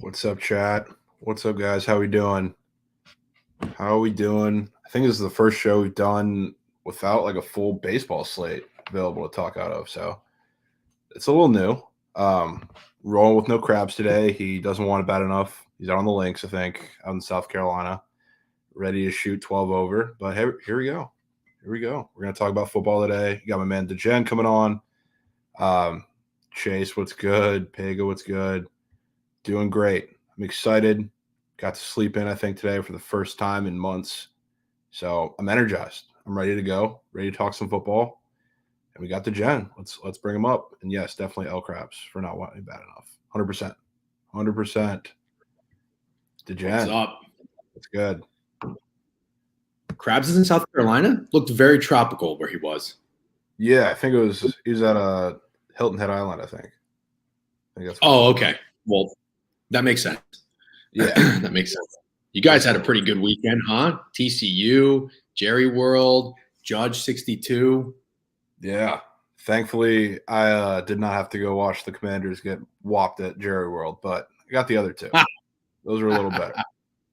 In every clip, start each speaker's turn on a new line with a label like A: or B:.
A: What's up, chat? What's up, guys? How we doing? How are we doing? I think this is the first show we've done without like a full baseball slate available to talk out of, so it's a little new. Rolling with no Crabs today. He doesn't want it bad enough. He's out on the links, I think, out in South Carolina, ready to shoot 12 over. But hey, here we go. Here we go. We're gonna talk about football today. You got my man Degen coming on. Chase, what's good? Pega, what's good? Doing great. I'm excited. Got to sleep in, I think, today for the first time in months. So I'm energized. I'm ready to go, ready to talk some football. And we got the Gen. Let's bring him up. And yes, definitely L Craps for not wanting bad enough. 100%. 100%. The Gen.
B: What's up?
A: It's good.
B: Krabs is in South Carolina. Looked very tropical where he was.
A: Yeah, I think he was at Hilton Head Island, I think.
B: That's okay. Well, that makes sense.
A: Yeah.
B: That makes sense. You guys had a pretty good weekend, huh? TCU, Jerry World, Judge 62.
A: Yeah. Thankfully, I did not have to go watch the Commanders get whopped at Jerry World, but I got the other two. Those were a little better.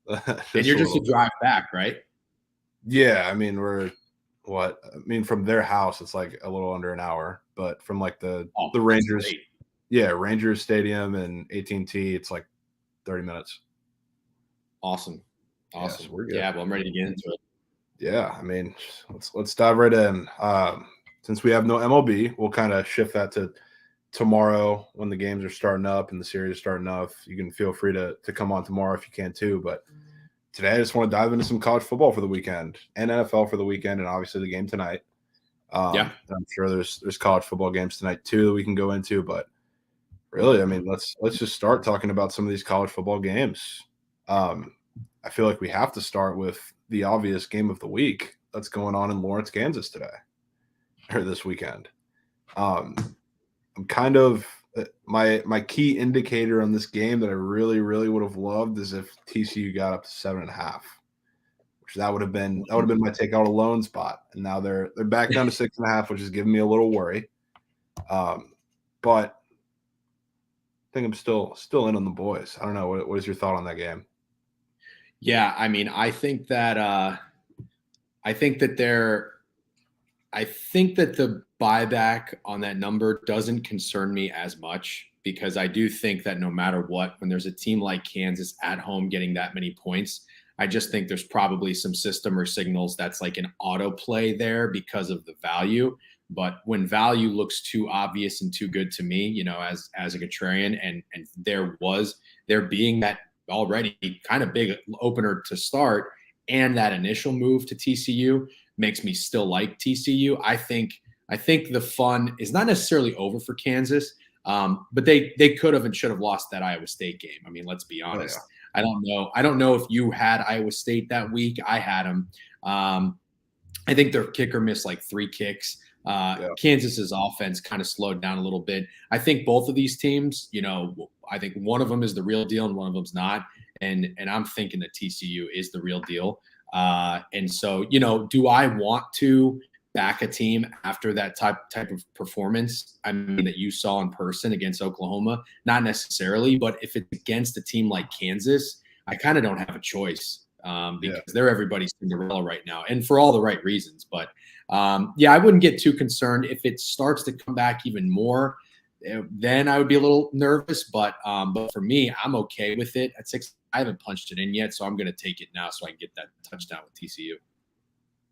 B: And you're just a drive back, right?
A: Yeah, I mean, from their house, it's like a little under an hour, but from like the Rangers, Rangers Stadium and AT&T, it's like 30 minutes.
B: Awesome.
A: Yeah, so we're good.
B: Yeah, well, I'm ready to get into it.
A: Yeah, I mean, let's dive right in. Since we have no MLB, we'll kind of shift that to tomorrow when the games are starting up and the series are starting up. You can feel free to come on tomorrow if you can too, but today I just want to dive into some college football for the weekend and NFL for the weekend, and obviously the game tonight. I'm sure there's college football games tonight too that we can go into, but really, I mean, let's just start talking about some of these college football games. I feel like we have to start with the obvious game of the week that's going on in Lawrence, Kansas today or this weekend. I'm kind of my key indicator on this game that I really, really would have loved is if TCU got up to 7.5, which that would have been my take out alone spot. And now they're back down to 6.5, which is giving me a little worry. But I think I'm still in on the boys. I don't know. What is your thought on that game?
B: Yeah, I mean, I think that the buyback on that number doesn't concern me as much because I do think that no matter what, when there's a team like Kansas at home getting that many points, I just think there's probably some system or signals that's like an auto-play there because of the value. But when value looks too obvious and too good to me, as a contrarian, and there being that already kind of big opener to start and that initial move to TCU makes me still like TCU. I think the fun is not necessarily over for Kansas, but they could have and should have lost that Iowa State game. I mean, let's be honest. Oh, yeah. I don't know if you had Iowa State that week. I had them. I think their kicker missed like 3 kicks. Kansas's offense kind of slowed down a little bit. I think both of these teams, I think one of them is the real deal and one of them's not. And I'm thinking that TCU is the real deal. And so, do I want to back a team after that type of performance? I mean, that you saw in person against Oklahoma? Not necessarily, but if it's against a team like Kansas, I kind of don't have a choice because they're everybody's Cinderella right now, and for all the right reasons. But I wouldn't get too concerned if it starts to come back even more. Then I would be a little nervous, but for me, I'm okay with it at 6. I haven't punched it in yet, so I'm going to take it now so I can get that touchdown with TCU.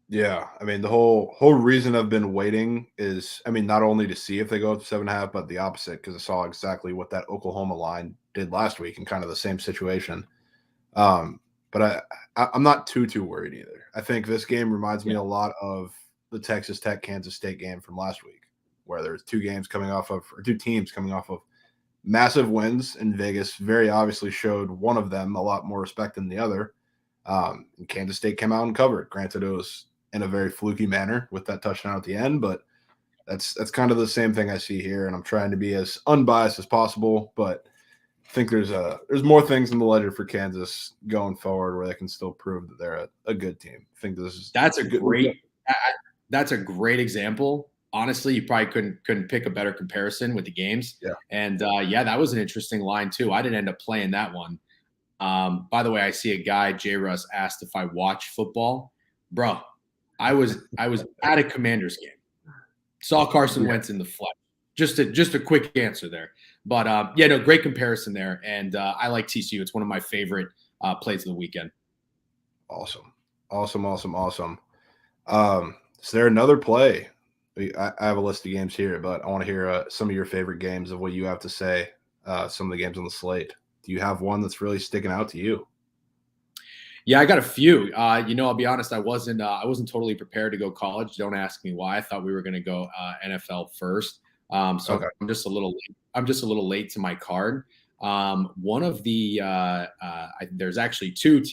A: Yeah, I mean, the whole reason I've been waiting is, I mean, not only to see if they go up to 7.5, but the opposite, because I saw exactly what that Oklahoma line did last week in kind of the same situation. But I'm not too worried either. I think this game reminds me a lot of the Texas Tech Kansas State game from last week, where there's 2 teams coming off of massive wins, and Vegas very obviously showed one of them a lot more respect than the other. And Kansas State came out and covered. Granted, it was in a very fluky manner with that touchdown at the end, but that's kind of the same thing I see here, and I'm trying to be as unbiased as possible, but I think there's more things in the ledger for Kansas going forward where they can still prove that they're a good team. I think
B: that's a great example honestly, you probably couldn't pick a better comparison with the games.
A: Yeah.
B: And yeah, that was an interesting line too. I didn't end up playing that one. By the way, I see a guy, J. Russ, asked if I watch football. Bro, I was at a Commanders game. Saw Carson Wentz in the flesh. Just a quick answer there. But yeah, no, great comparison there. And I like TCU. It's one of my favorite plays of the weekend.
A: Awesome. Is there another play? I have a list of games here, but I want to hear some of your favorite games of what you have to say. Some of the games on the slate. Do you have one that's really sticking out to you?
B: Yeah, I got a few. I'll be honest. I wasn't totally prepared to go college. Don't ask me why. I thought we were going to go NFL first. So okay. I'm just a little late to my card. One of the there's actually two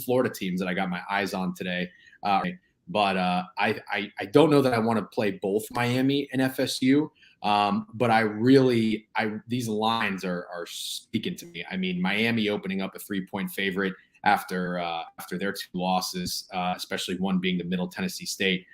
B: Florida teams that I got my eyes on today. But I don't know that I want to play both Miami and FSU. But these lines are speaking to me. I mean, Miami opening up a 3-point favorite after their two losses, especially one being to Middle Tennessee State.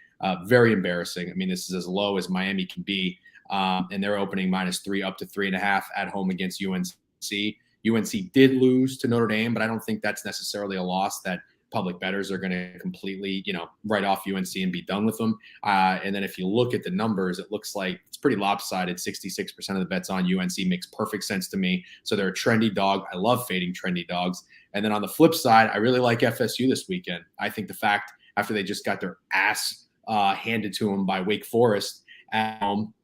B: Very embarrassing. I mean, this is as low as Miami can be. And they're opening -3 up to 3.5 at home against UNC. UNC did lose to Notre Dame, but I don't think that's necessarily a loss that public bettors are going to completely, write off UNC and be done with them. And then if you look at the numbers, it looks like it's pretty lopsided. 66% of the bets on UNC makes perfect sense to me. So they're a trendy dog. I love fading trendy dogs. And then on the flip side, I really like FSU this weekend. I think the fact after they just got their ass handed to them by Wake Forest at home,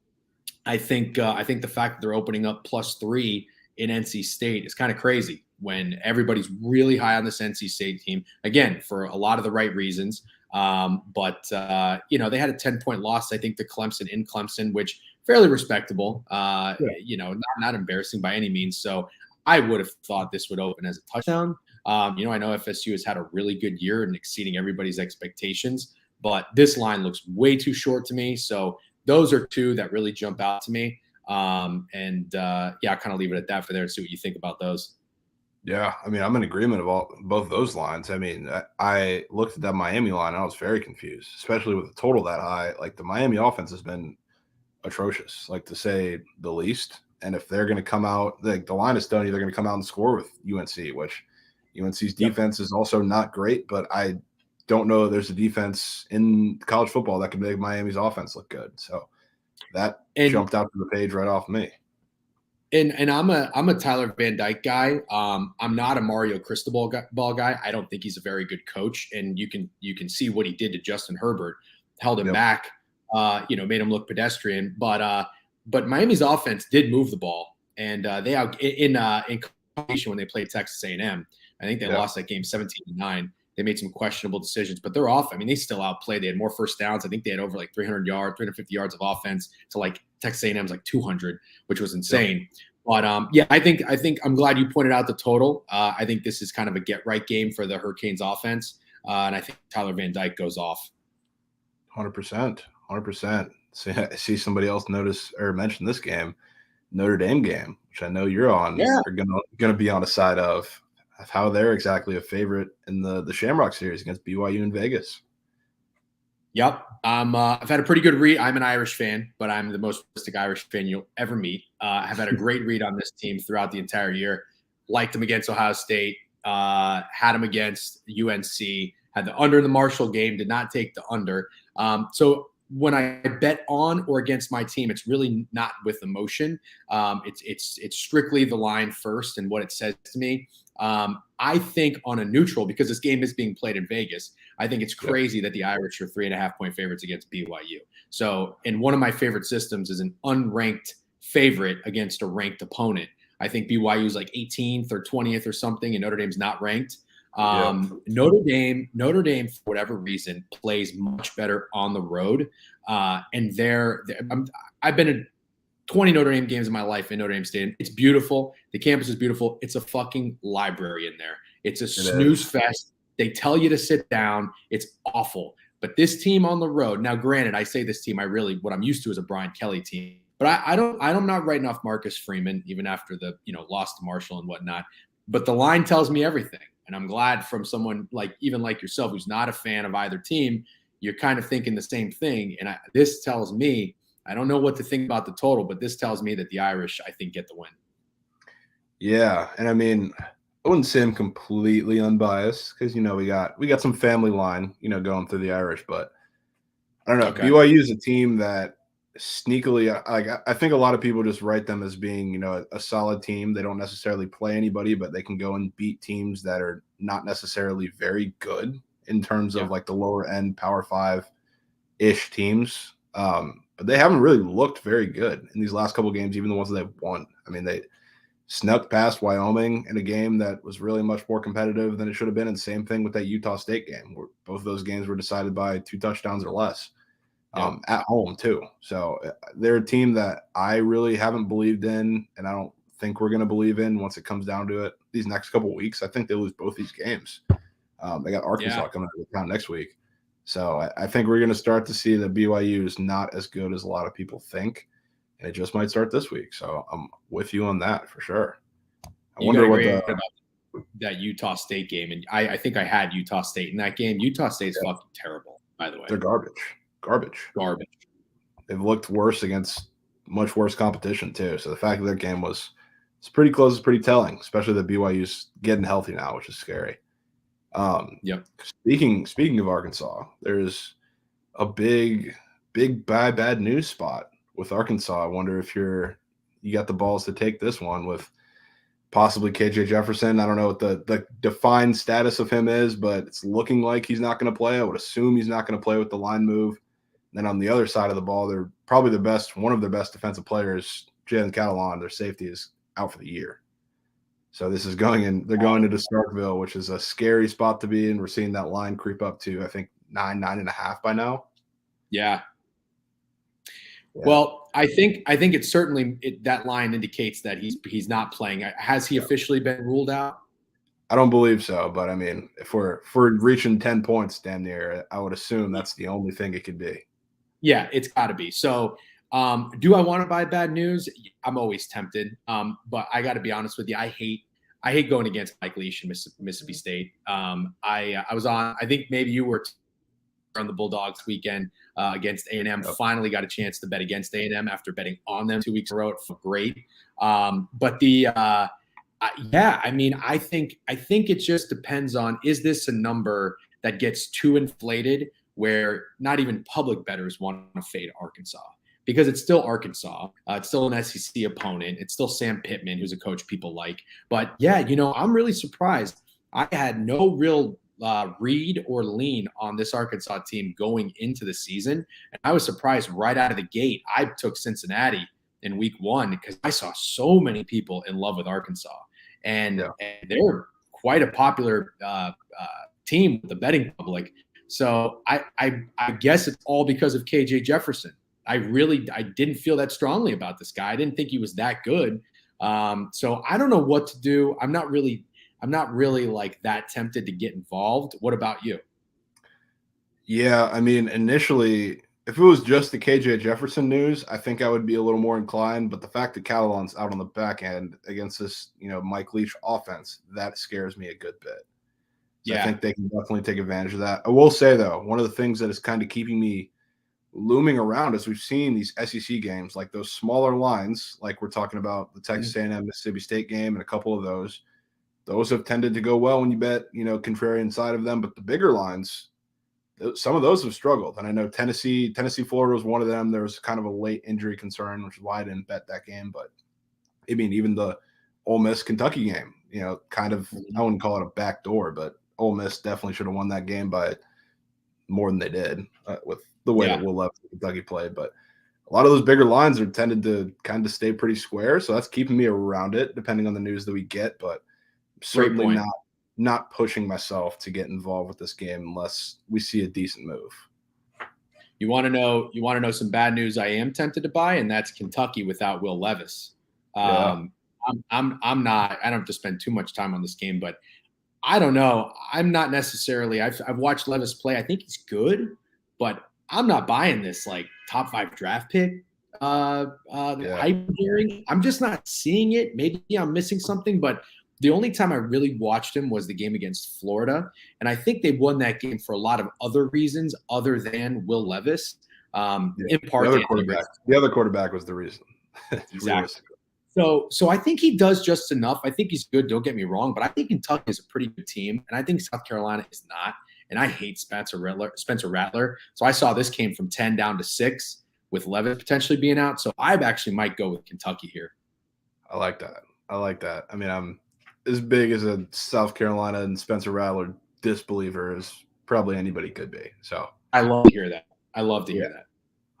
B: I think the fact that they're opening up +3 in NC State is kind of crazy when everybody's really high on this NC State team, again, for a lot of the right reasons. But they had a 10-point loss, I think, to Clemson in Clemson, which fairly respectable, not embarrassing by any means. So I would have thought this would open as a touchdown. I know FSU has had a really good year and exceeding everybody's expectations, but this line looks way too short to me. So those are two that really jump out to me. I'll kind of leave it at that for there and see what you think about those.
A: Yeah, I mean, I'm in agreement of both those lines. I mean, I looked at that Miami line and I was very confused, especially with the total that high. Like the Miami offense has been atrocious, like to say the least. And if they're going to come out, like the line is done, they're going to come out and score with UNC, which UNC's defense is also not great, but I don't know there's a defense in college football that can make Miami's offense look good. So that jumped out to the page right off me.
B: And I'm a Tyler Van Dyke guy. I'm not a Mario Cristobal guy. I don't think he's a very good coach. And you can see what he did to Justin Herbert, held him back, made him look pedestrian. But Miami's offense did move the ball, and they in competition when they played Texas A&M. I think they lost that game 17-9. They made some questionable decisions, but they're off. I mean, they still outplayed. They had more first downs. I think they had over 300 yards, 350 yards of offense to Texas A&M's 200, which was insane. But I think I'm glad you pointed out the total. I think this is kind of a get right game for the Hurricanes offense, and I think Tyler Van Dyke goes off.
A: 100%. I see somebody else notice or mention this game, Notre Dame game, which I know you're on.
B: Yeah,
A: are gonna be on the side of how they're exactly a favorite in the Shamrock Series against BYU in Vegas.
B: Yep. I've had a pretty good read. I'm an Irish fan, but I'm the most realistic Irish fan you'll ever meet. I've had a great read on this team throughout the entire year. Liked them against Ohio State, had them against UNC, had the under in the Marshall game, did not take the under. So when I bet on or against my team, it's really not with emotion. It's strictly the line first and what it says to me. I think on a neutral, because this game is being played in Vegas, I think it's crazy that the Irish are 3.5-point favorites against BYU. So, and one of my favorite systems is an unranked favorite against a ranked opponent. I think BYU is 18th or 20th or something, and Notre Dame's not ranked. Notre Dame, for whatever reason, plays much better on the road. And I've been in 20 Notre Dame games in my life in Notre Dame Stadium. It's beautiful. The campus is beautiful. It's a fucking library in there. It's a snooze fest. They tell you to sit down. It's awful. But this team on the road, now granted, I say this team, what I'm used to is a Brian Kelly team. But I'm not writing off Marcus Freeman, even after the loss to Marshall and whatnot. But the line tells me everything. And I'm glad from someone like yourself, who's not a fan of either team, you're kind of thinking the same thing. And this tells me, I don't know what to think about the total, but this tells me that the Irish, I think, get the win.
A: Yeah, and I mean, I wouldn't say I'm completely unbiased because we got some family line going through the Irish, but I don't know.
B: Okay.
A: BYU is a team that sneakily, I think a lot of people just write them as being a solid team. They don't necessarily play anybody, but they can go and beat teams that are not necessarily very good in terms of like the lower end Power 5-ish teams. But they haven't really looked very good in these last couple of games, even the ones that they've won. I mean, they snuck past Wyoming in a game that was really much more competitive than it should have been. And same thing with that Utah State game, where both of those games were decided by 2 touchdowns or less at home too. So they're a team that I really haven't believed in, and I don't think we're going to believe in once it comes down to it. These next couple of weeks, I think they lose both these games. They got Arkansas coming to town next week. So I think we're going to start to see that BYU is not as good as a lot of people think. And it just might start this week. So I'm with you on that for sure. I wonder what
B: about that Utah State game. And I think I had Utah State in that game. Utah State's fucking terrible, by the way.
A: They're garbage. They've looked worse against much worse competition too. So the fact that their game it's pretty close is pretty telling, especially that BYU's getting healthy now, which is scary. Speaking of Arkansas, there's a big bad news spot with Arkansas. I wonder if you got the balls to take this one with possibly KJ Jefferson. I don't know what the defined status of him is, but it's looking like he's not going to play. I would assume he's not going to play with the line move. Then on the other side of the ball, they're probably one of their best defensive players, Jalen Catalon, their safety, is out for the year. So this is they're going into Starkville, which is a scary spot to be in. We're seeing that line creep up to, I think, 9.5 by now.
B: Yeah. Well, I think it's certainly that line indicates that he's not playing. Has he officially been ruled out?
A: I don't believe so, but I mean, if we're reaching 10 points damn near, I would assume that's the only thing it could be.
B: Yeah, it's got to be. So, do I want to buy bad news? I'm always tempted, but I got to be honest with you. I hate going against Mike Leach in Mississippi State. I was on. I think maybe you were on the Bulldogs weekend against A&M. Finally got a chance to bet against A&M after betting on them 2 weeks in a row. It felt great. But I mean, I think it just depends on, is this a number that gets too inflated where not even public bettors want to fade Arkansas? Because it's still Arkansas. It's still an SEC opponent. It's still Sam Pittman, who's a coach people like. But yeah, I'm really surprised. I had no real read or lean on this Arkansas team going into the season. And I was surprised right out of the gate. I took Cincinnati in week 1 because I saw so many people in love with Arkansas. And they're quite a popular team with the betting public. So I guess it's all because of KJ Jefferson. I didn't feel that strongly about this guy. I didn't think he was that good. So I don't know what to do. I'm not really like that tempted to get involved. What about you?
A: Yeah, I mean, initially, if it was just the KJ Jefferson news, I think I would be a little more inclined. But the fact that Catalon's out on the back end against this, Mike Leach offense, that scares me a good bit. So I think they can definitely take advantage of that. I will say, though, one of the things that is kind of keeping me looming around as we've seen these SEC games, like those smaller lines, like we're talking about the Texas A&M Mississippi State game and a couple of those have tended to go well when you bet, contrarian side of them. But the bigger lines, some of those have struggled. And I know Tennessee, Florida was one of them. There was kind of a late injury concern, which is why I didn't bet that game. But I mean, even the Ole Miss Kentucky game, kind of, I wouldn't call it a backdoor, but Ole Miss definitely should have won that game by more than they did with the way that Will Levis and Kentucky played. But a lot of those bigger lines are tended to kind of stay pretty square. So that's keeping me around it, depending on the news that we get. But certainly not pushing myself to get involved with this game unless we see a decent move.
B: You want to know some bad news I am tempted to buy, and that's Kentucky without Will Levis. I'm not. I don't have to spend too much time on this game, but I don't know. I'm not necessarily. I've watched Levis play. I think he's good, but I'm not buying this like top 5 draft pick hype hearing. I'm just not seeing it. Maybe I'm missing something, but The only time I really watched him was the game against Florida. And I think they won that game for a lot of other reasons other than Will Levis.
A: Yeah.
B: In part,
A: The other quarterback was the reason.
B: Exactly. So I think he does just enough. I think he's good. Don't get me wrong, but I think Kentucky is a pretty good team, and I think South Carolina is not. And I hate Spencer Rattler. So I saw this came from 10 down to 6 with Levis potentially being out. So I actually might go with Kentucky here.
A: I like that. I mean, I'm as big as a South Carolina and Spencer Rattler disbeliever as probably anybody could be. So
B: I love to hear that. I love to hear that.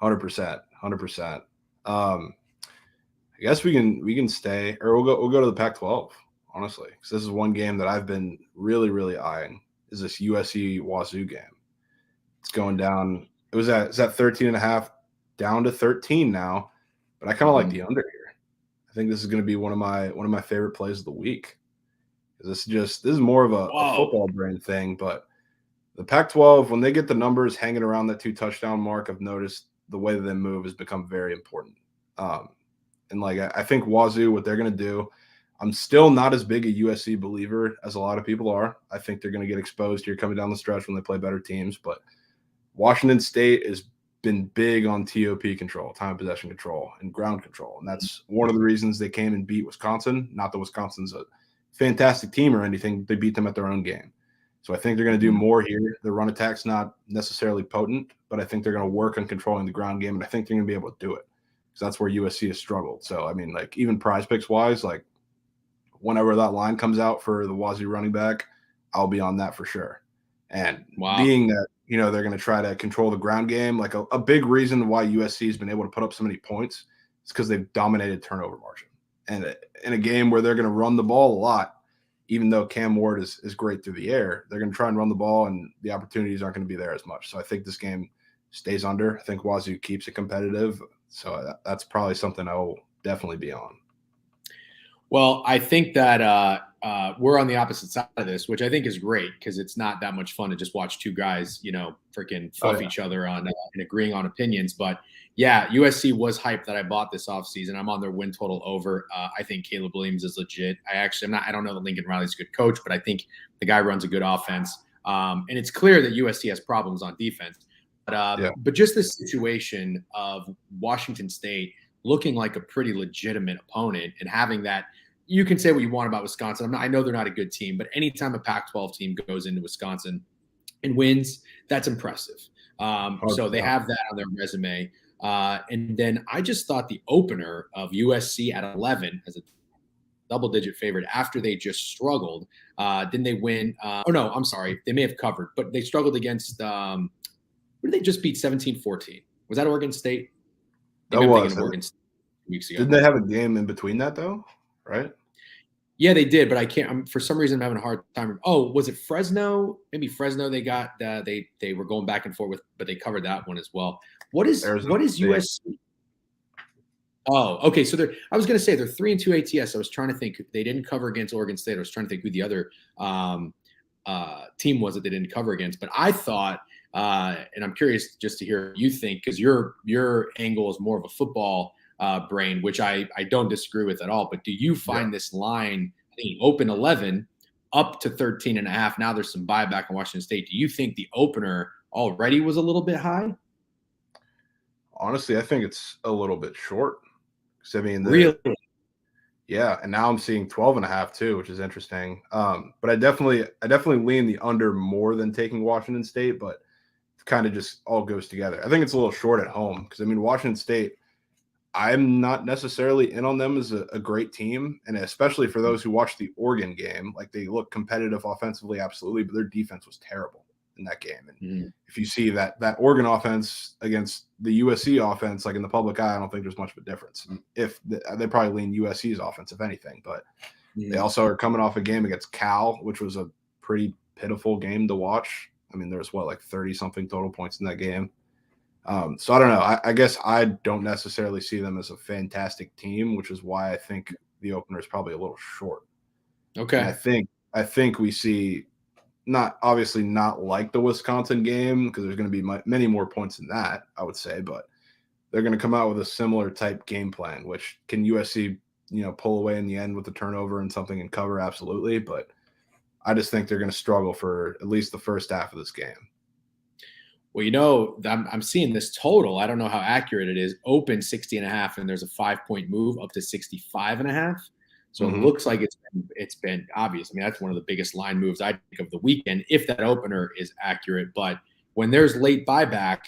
A: 100%. 100%. I guess we can stay, or we'll go to the Pac-12, honestly, because this is one game that I've been really, really eyeing. Is this USC Wazoo game? It's going down. It's at 13.5, down to 13 now, but I kind of like the under here. I think this is going to be one of my favorite plays of the week. This is more of a football brain thing, but the Pac-12, when they get the numbers hanging around that 2 touchdown mark, I've noticed the way that they move has become very important. And like I think Wazoo, what they're going to do, I'm still not as big a USC believer as a lot of people are. I think they're going to get exposed here coming down the stretch when they play better teams. But Washington State has been big on TOP control, time of possession control, and ground control. And that's one of the reasons they came and beat Wisconsin. Not that Wisconsin's a fantastic team or anything. They beat them at their own game. So I think they're going to do more here. The run attack's not necessarily potent, but I think they're going to work on controlling the ground game, and I think they're going to be able to do it because that's where USC has struggled. So, I mean, like even prize picks wise, like whenever that line comes out for the Wazoo running back, I'll be on that for sure. And being that, they're going to try to control the ground game, like a big reason why USC has been able to put up so many points is because they've dominated turnover margin. And in a game where they're going to run the ball a lot, even though Cam Ward is great through the air, they're going to try and run the ball, and the opportunities aren't going to be there as much. So I think this game stays under. I think Wazoo keeps it competitive. So that's probably something I will definitely be on.
B: Well, I think that we're on the opposite side of this, which I think is great because it's not that much fun to just watch 2 guys, freaking fluff each other on and agreeing on opinions. But yeah, USC was hyped that I bought this offseason. I'm on their win total over. I think Caleb Williams is legit. I don't know that Lincoln Riley's a good coach, but I think the guy runs a good offense. And it's clear that USC has problems on defense. But just this situation of Washington State looking like a pretty legitimate opponent and having that. You can say what you want about Wisconsin. I know they're not a good team, but anytime a Pac-12 team goes into Wisconsin and wins, that's impressive. So they have that on their resume. And then I just thought the opener of USC at 11 as a double-digit favorite after they just struggled. Didn't they win? I'm sorry. They may have covered, but they struggled against who did they just beat 17-14? Was that Oregon State?
A: That was
B: Oregon State 2 weeks ago.
A: Didn't they have a game in between that though? Right?
B: Yeah, they did, but I can't. For some reason, I'm having a hard time. Oh, was it Fresno? Maybe Fresno. They got they were going back and forth with, but they covered that one as well. What is USC? Oh, okay. So I was going to say they're 3-2 ATS. I was trying to think they didn't cover against Oregon State. I was trying to think who the other team was that they didn't cover against. But I thought, and I'm curious just to hear what you think because your angle is more of a football brain, which I don't disagree with at all. But do you find this line, I think open 11 up to 13.5? Now there's some buyback in Washington State. Do you think the opener already was a little bit high?
A: Honestly, I think it's a little bit short. I mean,
B: really?
A: Yeah. And now I'm seeing 12.5 too, which is interesting. But I definitely lean the under more than taking Washington State, but it kind of just all goes together. I think it's a little short at home because I mean, Washington State, I'm not necessarily in on them as a great team, and especially for those who watch the Oregon game, like they look competitive offensively, absolutely, but their defense was terrible in that game. And if you see that Oregon offense against the USC offense, like in the public eye, I don't think there's much of a difference. If they probably lean USC's offense, if anything, but they also are coming off a game against Cal, which was a pretty pitiful game to watch. I mean, there was like 30 something total points in that game. So I don't know. I guess I don't necessarily see them as a fantastic team, which is why I think the opener is probably a little short.
B: Okay.
A: And I think we see not like the Wisconsin game because there's going to be many more points than that, I would say, but they're going to come out with a similar type game plan, which can USC pull away in the end with the turnover and something in cover, absolutely. But I just think they're going to struggle for at least the first half of this game.
B: Well, I'm seeing this total. I don't know how accurate it is. Open 60.5, and there's a 5-point move up to 65.5. So it looks like it's been obvious. I mean, that's one of the biggest line moves I think of the weekend, if that opener is accurate. But when there's late buyback,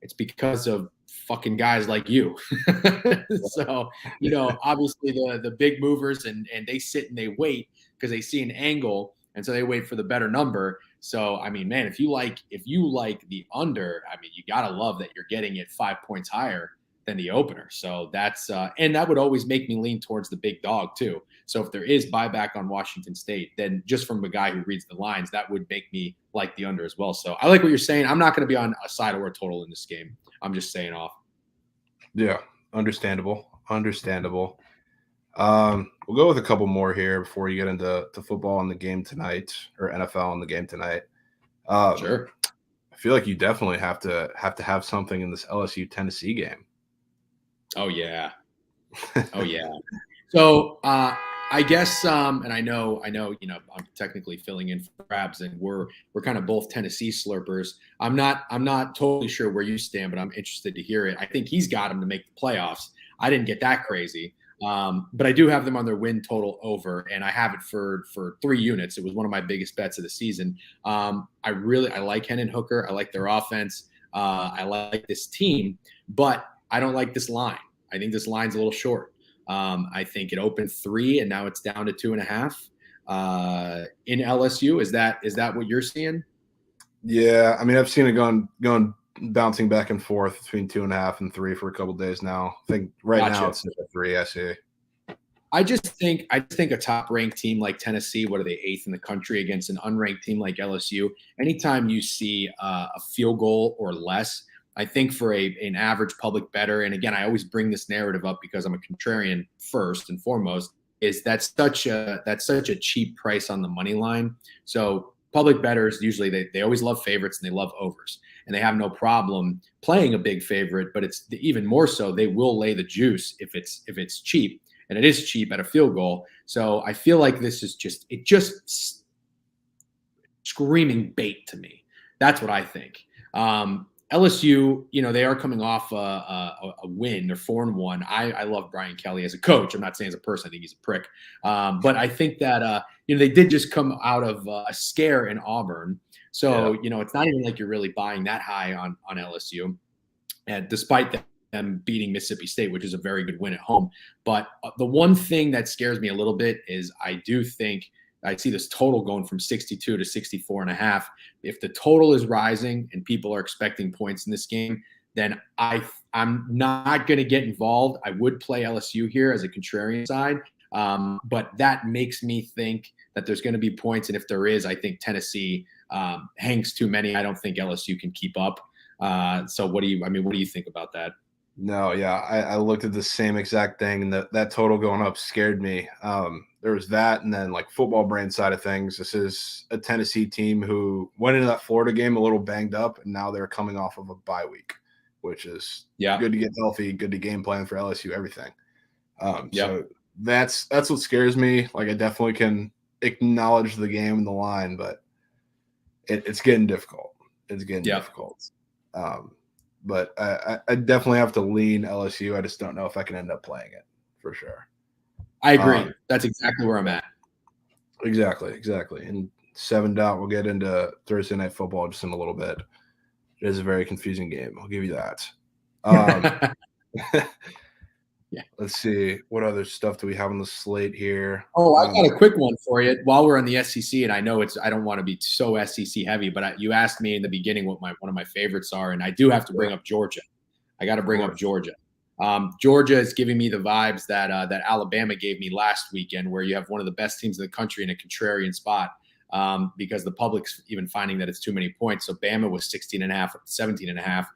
B: it's because of fucking guys like you. So, obviously the big movers and they sit and they wait because they see an angle, and so they wait for the better number. So, I mean, man, if you like the under, I mean, you gotta love that you're getting it 5 points higher than the opener. So that's and that would always make me lean towards the big dog too. So if there is buyback on Washington State, then just from a guy who reads the lines, that would make me like the under as well. So I like what you're saying. I'm not going to be on a side or a total in this game. I'm just saying off.
A: Yeah, understandable. We'll go with a couple more here before you get into football on the game tonight, or NFL on the game tonight.
B: Sure.
A: I feel like you definitely have to have something in this LSU Tennessee game.
B: Oh yeah. Oh yeah. So I guess and I know, I'm technically filling in for Crabs, and we're kind of both Tennessee slurpers. I'm not totally sure where you stand, but I'm interested to hear it. I think he's got them to make the playoffs. I didn't get that crazy. But I do have them on their win total over, and I have it for 3 units. It was one of my biggest bets of the season. I like Hendon Hooker. I like their offense. I like this team, but I don't like this line. I think this line's a little short. I think it opened 3 and now it's down to 2.5 in LSU. Is that what you're seeing?
A: Yeah, I mean, I've seen it going bouncing back and forth between 2.5 and 3 for a couple of days now. I think now it's at 3. I see.
B: I just think a top-ranked team like Tennessee, what are they, 8th in the country, against an unranked team like LSU? Anytime you see a field goal or less, I think for an average public bettor, and again, I always bring this narrative up because I'm a contrarian first and foremost, is that's such a cheap price on the money line. So public bettors usually they always love favorites and they love overs, and they have no problem playing a big favorite, but it's even more so they will lay the juice if it's cheap, and it is cheap at a field goal. So I feel like this is just screaming bait to me. That's what I think. LSU, they are coming off a win. They're 4-1. I love Brian Kelly as a coach. I'm not saying as a person. I think he's a prick. But I think that, they did just come out of a scare in Auburn. So, it's not even like you're really buying that high on LSU. And despite them beating Mississippi State, which is a very good win at home. But the one thing that scares me a little bit is I do think I see this total going from 62 to 64.5. If the total is rising and people are expecting points in this game, then I'm not going to get involved. I would play LSU here as a contrarian side, but that makes me think that there's going to be points. And if there is, I think Tennessee hangs too many. I don't think LSU can keep up. So what do you think about that?
A: No, yeah, I looked at the same exact thing, and that total going up scared me. There was that, and then like football brain side of things. This is a Tennessee team who went into that Florida game a little banged up, and now they're coming off of a bye week, which is good to get healthy, good to game plan for LSU, everything. So that's what scares me. Like I definitely can acknowledge the game and the line, but it's getting difficult. It's getting difficult. But I definitely have to lean LSU. I just don't know if I can end up playing it for sure.
B: I agree. That's exactly where I'm at.
A: Exactly. And 7 dot, we'll get into Thursday Night Football just in a little bit. It is a very confusing game. I'll give you that. Let's see. What other stuff do we have on the slate here?
B: Oh, I got a quick one for you. While we're on the SEC, and I know I don't want to be so SEC heavy, but you asked me in the beginning what one of my favorites are, and I do have to bring up Georgia. I got to bring up Georgia. Georgia is giving me the vibes that Alabama gave me last weekend, where you have one of the best teams in the country in a contrarian spot, because the public's even finding that it's too many points. So Bama was 16.5, 17.5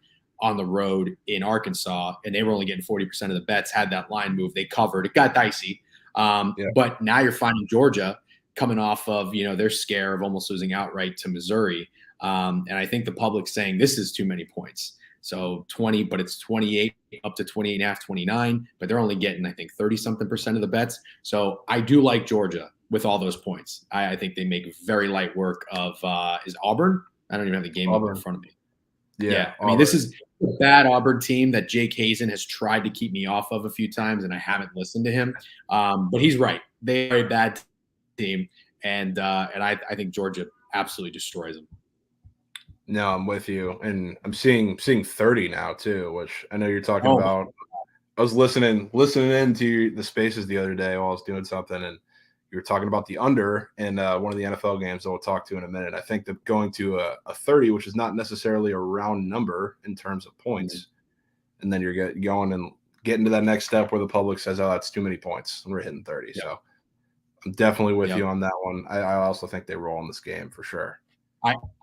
B: on the road in Arkansas, and they were only getting 40% of the bets. Had that line move, they covered. It got dicey. But now you're finding Georgia coming off of their scare of almost losing outright to Missouri, and I think the public's saying this is too many points. So 20, but it's 28 up to 28.5, 29, but they're only getting, I think, 30 something percent of the bets. So I do like Georgia with all those points. I think they make very light work of, is Auburn? I don't even have the game up in front of me. Yeah. I mean, this is a bad Auburn team that Jake Hazen has tried to keep me off of a few times, and I haven't listened to him. But he's right. They are a bad team, and I think Georgia absolutely destroys them.
A: No, I'm with you, and I'm seeing 30 now too, which I know you're talking about. I was listening into the spaces the other day while I was doing something, and you were talking about the under in one of the NFL games that we'll talk to in a minute. I think that going to a 30, which is not necessarily a round number in terms of points, and then you're going and getting to that next step where the public says, "Oh, that's too many points," and we're hitting 30. So I'm definitely with you on that one. I also think they roll in this game for sure.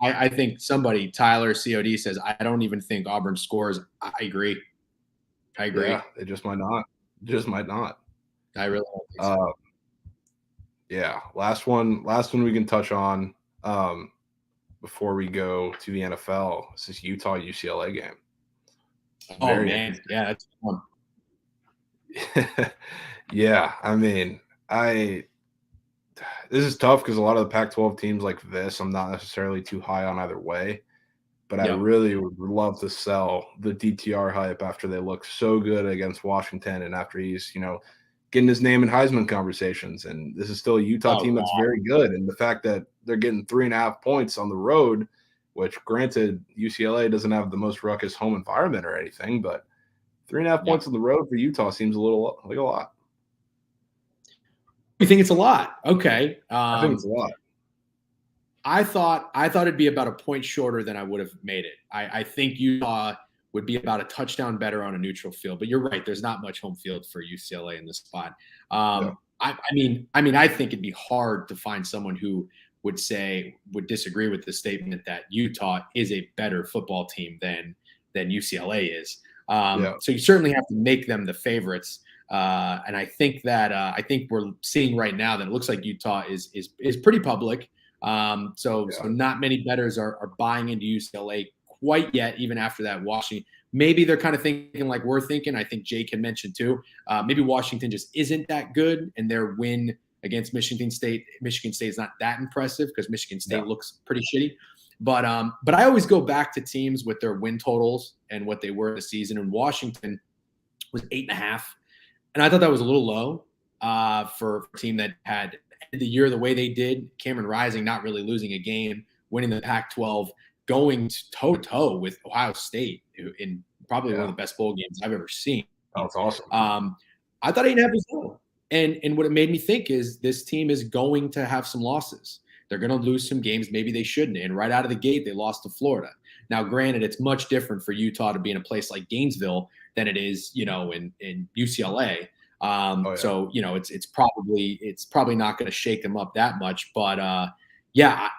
B: I think somebody, Tyler COD, says, I don't even think Auburn scores. I agree.
A: Yeah, they just might not.
B: I really don't think so.
A: Yeah, last one we can touch on before we go to the NFL. This is Utah UCLA game.
B: Oh man, yeah, that's fun.
A: Yeah, I mean, this is tough because a lot of the Pac-12 teams like this, I'm not necessarily too high on either way, but I really would love to sell the DTR hype after they look so good against Washington and after he's, getting his name in Heisman conversations. And this is still a Utah team that's very good. And the fact that they're getting 3.5 points on the road, which granted UCLA doesn't have the most ruckus home environment or anything, but 3.5 points on the road for Utah seems a little like a lot.
B: You think it's a lot? Okay.
A: I think it's a lot.
B: I thought it'd be about a point shorter than I would have made it. I think Utah would be about a touchdown better on a neutral field, but you're right. There's not much home field for UCLA in this spot. I mean, I think it'd be hard to find someone who would disagree with the statement that Utah is a better football team than UCLA is. So you certainly have to make them the favorites. And I think that I think we're seeing right now that it looks like Utah is pretty public. So not many bettors are buying into UCLA quite yet, even after that Washington. Maybe they're kind of thinking like we're thinking. I think Jake had mentioned too. Maybe Washington just isn't that good, and their win against Michigan State is not that impressive because Michigan State looks pretty shitty. But I always go back to teams with their win totals and what they were this season. And Washington was 8.5, and I thought that was a little low for a team that had the year the way they did. Cameron Rising not really losing a game, winning the Pac-12, going toe-to-toe with Ohio State in probably one of the best bowl games I've ever seen.
A: That's awesome.
B: I thought 8.5 was low. And what it made me think is this team is going to have some losses. They're going to lose some games maybe they shouldn't. And right out of the gate, they lost to Florida. Now, granted, it's much different for Utah to be in a place like Gainesville than it is, in UCLA. So, it's probably not going to shake them up that much. But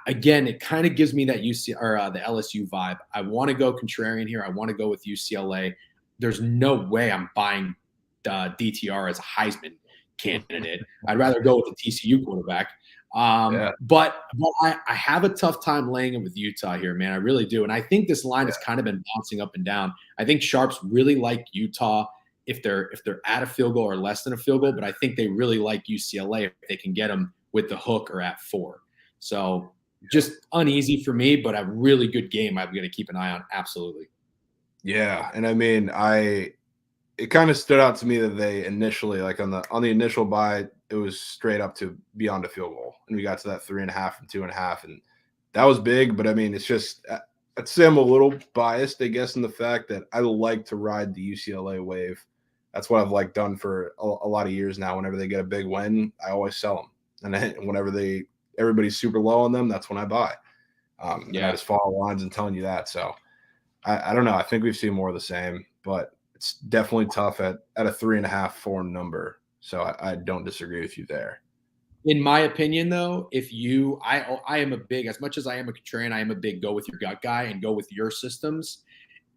B: again, it kind of gives me that the LSU vibe. I want to go contrarian here. I want to go with UCLA. There's no way I'm buying DTR as a Heisman candidate. I'd rather go with the TCU quarterback. But I have a tough time laying it with Utah here, man. I really do. And I think this line has kind of been bouncing up and down. I think sharps really like Utah if they're at a field goal or less than a field goal, but I think they really like UCLA if they can get them with the hook or at 4. So just uneasy for me, but a really good game I'm going to keep an eye on. Absolutely.
A: Yeah. And I mean, it kind of stood out to me that they initially, like on the initial buy, it was straight up to beyond a field goal. And we got to that 3.5 and 2.5. And that was big, but I mean, it's just, I'd say I'm a little biased, I guess, in the fact that I like to ride the UCLA wave. That's what I've done for a lot of years now. Whenever they get a big win, I always sell them. And then whenever everybody's super low on them, that's when I buy. And I just follow lines and telling you that. So I don't know. I think we've seen more of the same, but it's definitely tough at a 3.5 form number. So I don't disagree with you there.
B: In my opinion, though, I am a big, as much as I am a contrarian, I am a big go with your gut guy and go with your systems.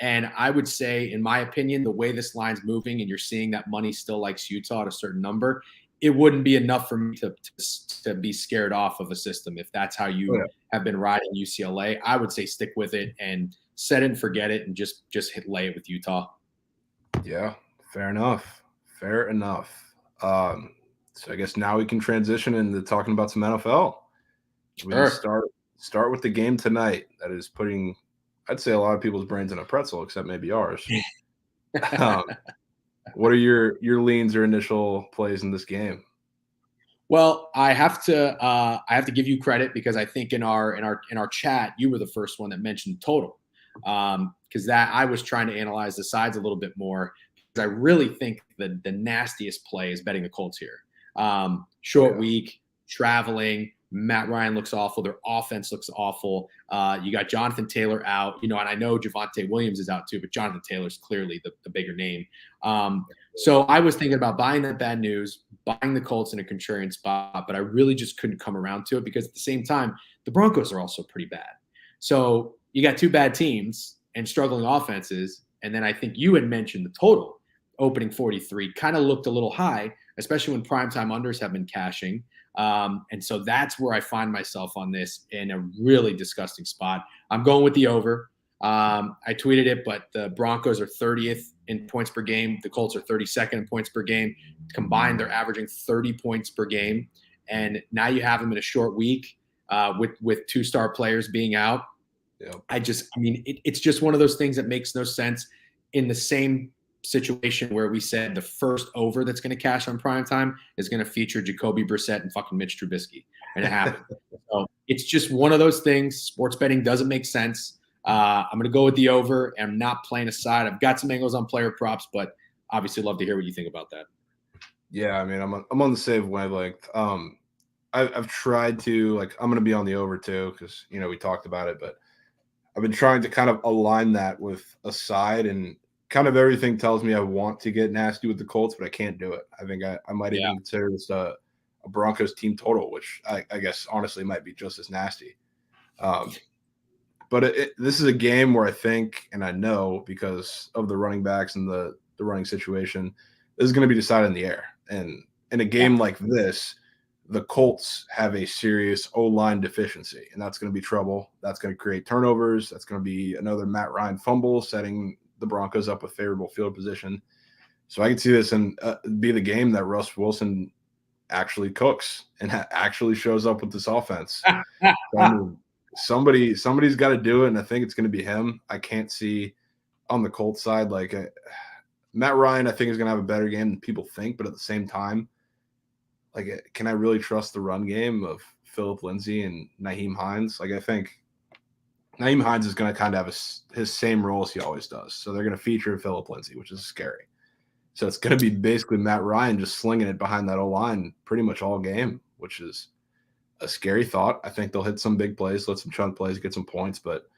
B: And I would say, in my opinion, the way this line's moving and you're seeing that money still likes Utah at a certain number, it wouldn't be enough for me to be scared off of a system. If that's how you have been riding UCLA, I would say stick with it and set it and forget it and just lay it with Utah.
A: Yeah, fair enough. Fair enough. So I guess now we can transition into talking about some NFL. We can
B: Sure.
A: start with the game tonight that is putting, I'd say, a lot of people's brains in a pretzel, except maybe ours. um, what are your leans or initial plays in this game?
B: Well, I have to give you credit because I think in our chat you were the first one that mentioned total, because that I was trying to analyze the sides a little bit more because I really think the nastiest play is betting the Colts here. Short week, traveling. Matt Ryan looks awful. Their offense looks awful. You got Jonathan Taylor out, and I know Javonte Williams is out too, but Jonathan Taylor's clearly the bigger name. So I was thinking about buying that bad news, buying the Colts in a contrarian spot, but I really just couldn't come around to it because at the same time, the Broncos are also pretty bad. So you got two bad teams and struggling offenses. And then I think you had mentioned the total opening 43 kind of looked a little high, especially when primetime unders have been cashing. And so that's where I find myself on this in a really disgusting spot. I'm going with the over. I tweeted it, but the Broncos are 30th in points per game. The Colts are 32nd in points per game. Combined, they're averaging 30 points per game. And now you have them in a short week with two-star players being out.
A: Yeah.
B: It's just one of those things that makes no sense. In the same situation where we said the first over that's going to cash on prime time is going to feature Jacoby Brissett and fucking Mitch Trubisky, and it happened. So it's just one of those things. Sports betting doesn't make sense. I'm going to go with the over, and I'm not playing a side. I've got some angles on player props, but obviously love to hear what you think about that.
A: Yeah, I mean, I'm on the same wavelength. I've tried to, like, I'm going to be on the over too because we talked about it, but I've been trying to kind of align that with a side, and kind of everything tells me I want to get nasty with the Colts, but I can't do it. I think I might even consider this a Broncos team total, which I guess honestly might be just as nasty. But this is a game where I think, and I know because of the running backs and the running situation, this is going to be decided in the air. And in a game like this, the Colts have a serious O-line deficiency, and that's going to be trouble. That's going to create turnovers. That's going to be another Matt Ryan fumble, setting the Broncos up with favorable field position. So I can see this and be the game that Russ Wilson actually cooks and actually shows up with this offense. Somebody's got to do it, and I think it's going to be him. I can't see on the Colts side Matt Ryan. I think is going to have a better game than people think, but at the same time, can I really trust the run game of Phillip Lindsay and Nyheim Hines? I think Nyheim Hines is going to kind of have his same role as he always does. So they're going to feature Phillip Lindsay, which is scary. So it's going to be basically Matt Ryan just slinging it behind that O-line pretty much all game, which is a scary thought. I think they'll hit some big plays, let some chunk plays, get some points. But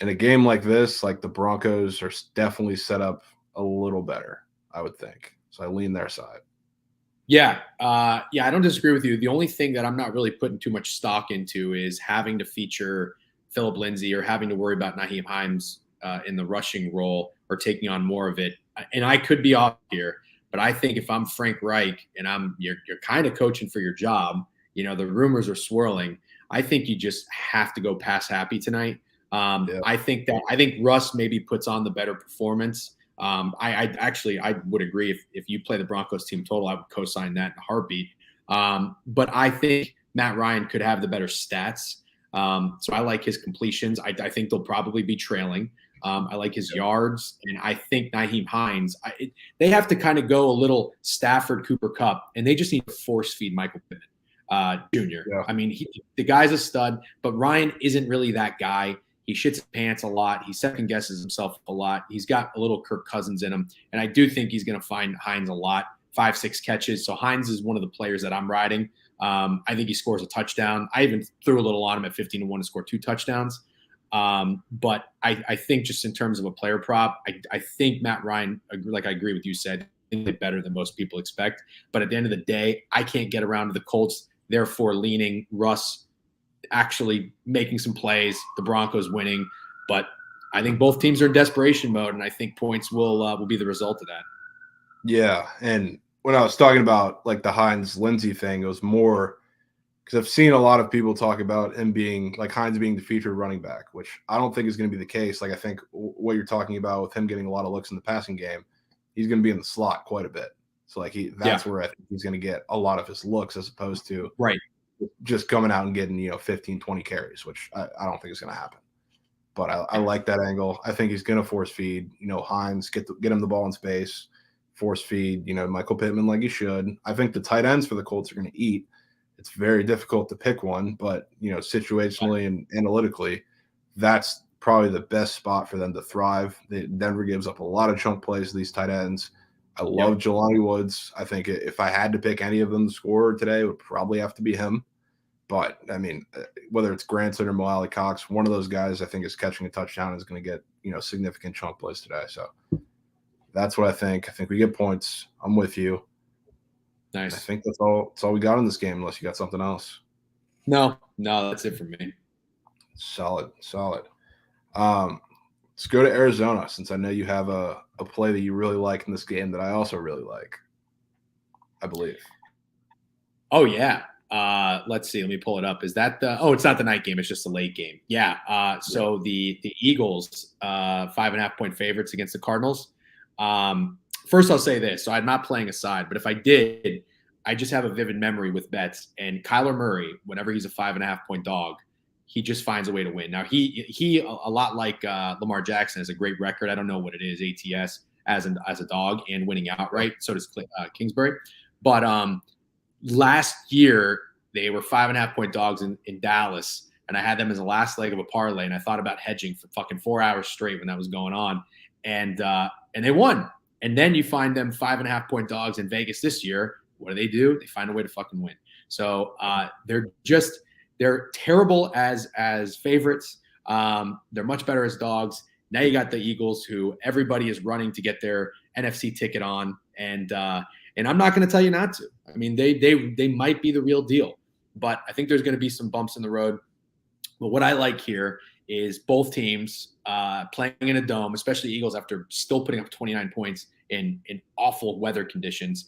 A: in a game like this, the Broncos are definitely set up a little better, I would think. So I lean their side.
B: Yeah. I don't disagree with you. The only thing that I'm not really putting too much stock into is having to feature Phillip Lindsay or having to worry about Nyheim Hines in the rushing role or taking on more of it. And I could be off here, but I think if I'm Frank Reich and you're kind of coaching for your job, the rumors are swirling. I think you just have to go pass happy tonight. I think Russ maybe puts on the better performance. I would agree if you play the Broncos team total, I would co-sign that in a heartbeat. But I think Matt Ryan could have the better stats. So I like his completions. I think they'll probably be trailing. I like his yards, and I think Nyheim Hines. They have to kind of go a little Stafford Cooper Cup, and they just need to force feed Michael Pittman Jr. Yeah. I mean, the guy's a stud, but Ryan isn't really that guy. He shits his pants a lot. He second guesses himself a lot. He's got a little Kirk Cousins in him, and I do think he's going to find Hines a lot. 5-6 catches. So Hines is one of the players that I'm riding. I think he scores a touchdown. I even threw a little on him at 15-1 to score 2 touchdowns. But I think just in terms of a player prop, I think Matt Ryan, like I agree with you said, better than most people expect. But at the end of the day, I can't get around to the Colts, therefore leaning Russ actually making some plays, the Broncos winning. But I think both teams are in desperation mode, and I think points will be the result of that.
A: Yeah, and when I was talking about the Hines Lindsay thing, it was more Because I've seen a lot of people talk about him being like Hines being the featured running back, which I don't think is going to be the case. Like I think what you're talking about with him getting a lot of looks in the passing game, he's going to be in the slot quite a bit. So like that's where I think he's going to get a lot of his looks as opposed to just coming out and getting 15, 20 carries, which I don't think is going to happen. But I like that angle. I think he's going to force feed. Hines get him the ball in space, force feed. Michael Pittman like he should. I think the tight ends for the Colts are going to eat. It's very difficult to pick one, but situationally and analytically, that's probably the best spot for them to thrive. Denver gives up a lot of chunk plays to these tight ends. I love Jelani Woods. I think if I had to pick any of them to score today, it would probably have to be him. But I mean, whether it's Granson or Mo Cox, one of those guys I think is catching a touchdown is going to get significant chunk plays today. So that's what I think. I think we get points. I'm with you.
B: Nice.
A: I think that's all we got in this game, unless you got something else.
B: No, that's it for me.
A: Solid. Let's go to Arizona, since I know you have a play that you really like in this game that I also really like, I believe.
B: Oh, yeah. Let's see. Let me pull it up. Is that it's not the night game. It's just the late game. Yeah. So the Eagles, 5.5 point favorites against the Cardinals. First, I'll say this. So I'm not playing a side, but if I did, I just have a vivid memory with bets. And Kyler Murray, whenever he's a 5.5 point dog, he just finds a way to win. Now, he a lot like Lamar Jackson has a great record. I don't know what it is, ATS as a dog and winning outright. So does Kingsbury. But last year, they were 5.5 point dogs in Dallas. And I had them as the last leg of a parlay. And I thought about hedging for fucking 4 hours straight when that was going on. And they won. And then you find them 5.5 point dogs in Vegas this year. What do? They find a way to fucking win. So they're terrible as favorites. They're much better as dogs. Now you got the Eagles, who everybody is running to get their NFC ticket on, and I'm not going to tell you not to. I mean, they might be the real deal, but I think there's going to be some bumps in the road. But what I like here is both teams playing in a dome, especially Eagles after still putting up 29 points in awful weather conditions.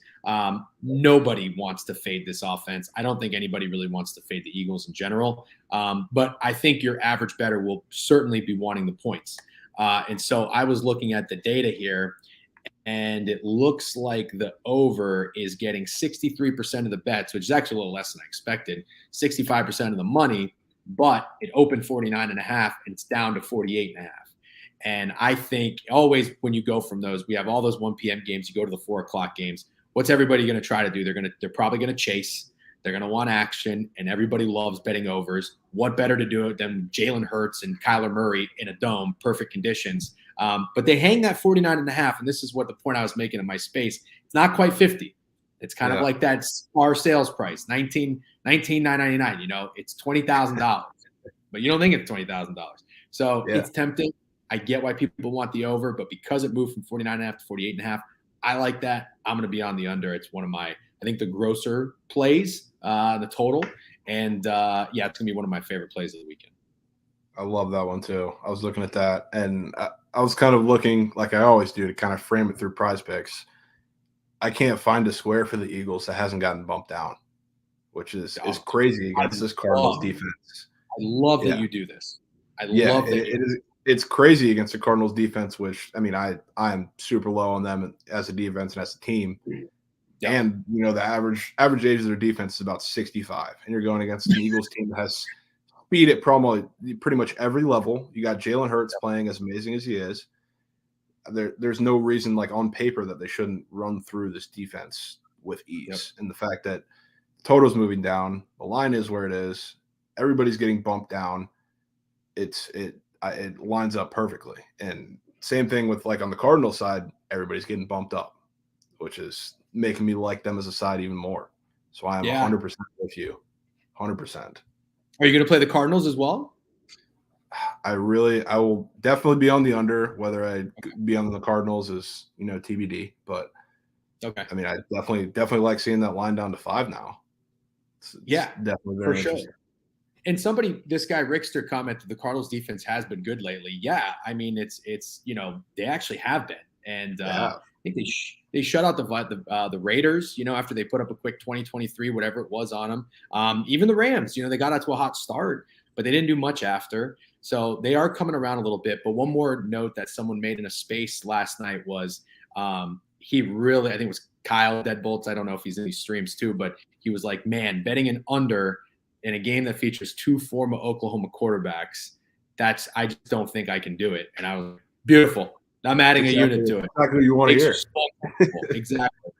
B: Nobody wants to fade this offense. I don't think anybody really wants to fade the Eagles in general. But I think your average bettor will certainly be wanting the points. And so I was looking at the data here, and it looks like the over is getting 63% of the bets, which is actually a little less than I expected, 65% of the money, but it opened 49.5 and it's down to 48.5. And I think always when you go from those, we have all those 1 p.m. games, you go to the 4 o'clock games. What's everybody going to try to do? They're probably going to chase. They're going to want action, and everybody loves betting overs. What better to do it than Jalen Hurts and Kyler Murray in a dome, perfect conditions. But they hang that 49.5, and this is what the point I was making in my space. It's not quite 50. It's kind of like that our sales price, $19,999. It's $20,000, but you don't think it's $20,000. So it's tempting. I get why people want the over, but because it moved from 49.5 to 48.5, I like that. I'm going to be on the under. It's one of my, I think, the grosser plays, the total. And it's going to be one of my favorite plays of the weekend.
A: I love that one too. I was looking at that, and I was kind of looking, like I always do, to kind of frame it through Prize Picks. I can't find a square for the Eagles that hasn't gotten bumped down, which is crazy against this Cardinals defense.
B: I love that you do this. I love that
A: it is. It's crazy against the Cardinals defense, which, I mean, I'm super low on them as a defense and as a team. Yeah. And, the average age of their defense is about 65. And you're going against an Eagles team that has speed at probably pretty much every level. You got Jalen Hurts playing as amazing as he is. There's no reason, like on paper, that they shouldn't run through this defense with ease. And the fact that the total's moving down, the line is where it is, everybody's getting bumped down. It lines up perfectly. And same thing with, like, on the Cardinal side, everybody's getting bumped up, which is making me like them as a side even more. So I am 100% with you. 100%.
B: Are you going to play the Cardinals as well?
A: I will definitely be on the under. Whether I be on the Cardinals is, TBD. But I mean, I definitely like seeing that line down to 5 now. It's definitely very interesting. Sure.
B: And this guy Rickster commented the Cardinals defense has been good lately. Yeah, I mean it's they actually have been, and think they shut out the Raiders, after they put up a quick 20-23, whatever it was on them. Even the Rams, they got out to a hot start, but they didn't do much after. So they are coming around a little bit. But one more note that someone made in a space last night was he really, I think it was Kyle Deadbolts. I don't know if he's in these streams too, but he was like, man, betting an under in a game that features two former Oklahoma quarterbacks, I just don't think I can do it. And I was like, beautiful. I'm adding a unit to it.
A: Exactly what you want to hear.
B: Exactly.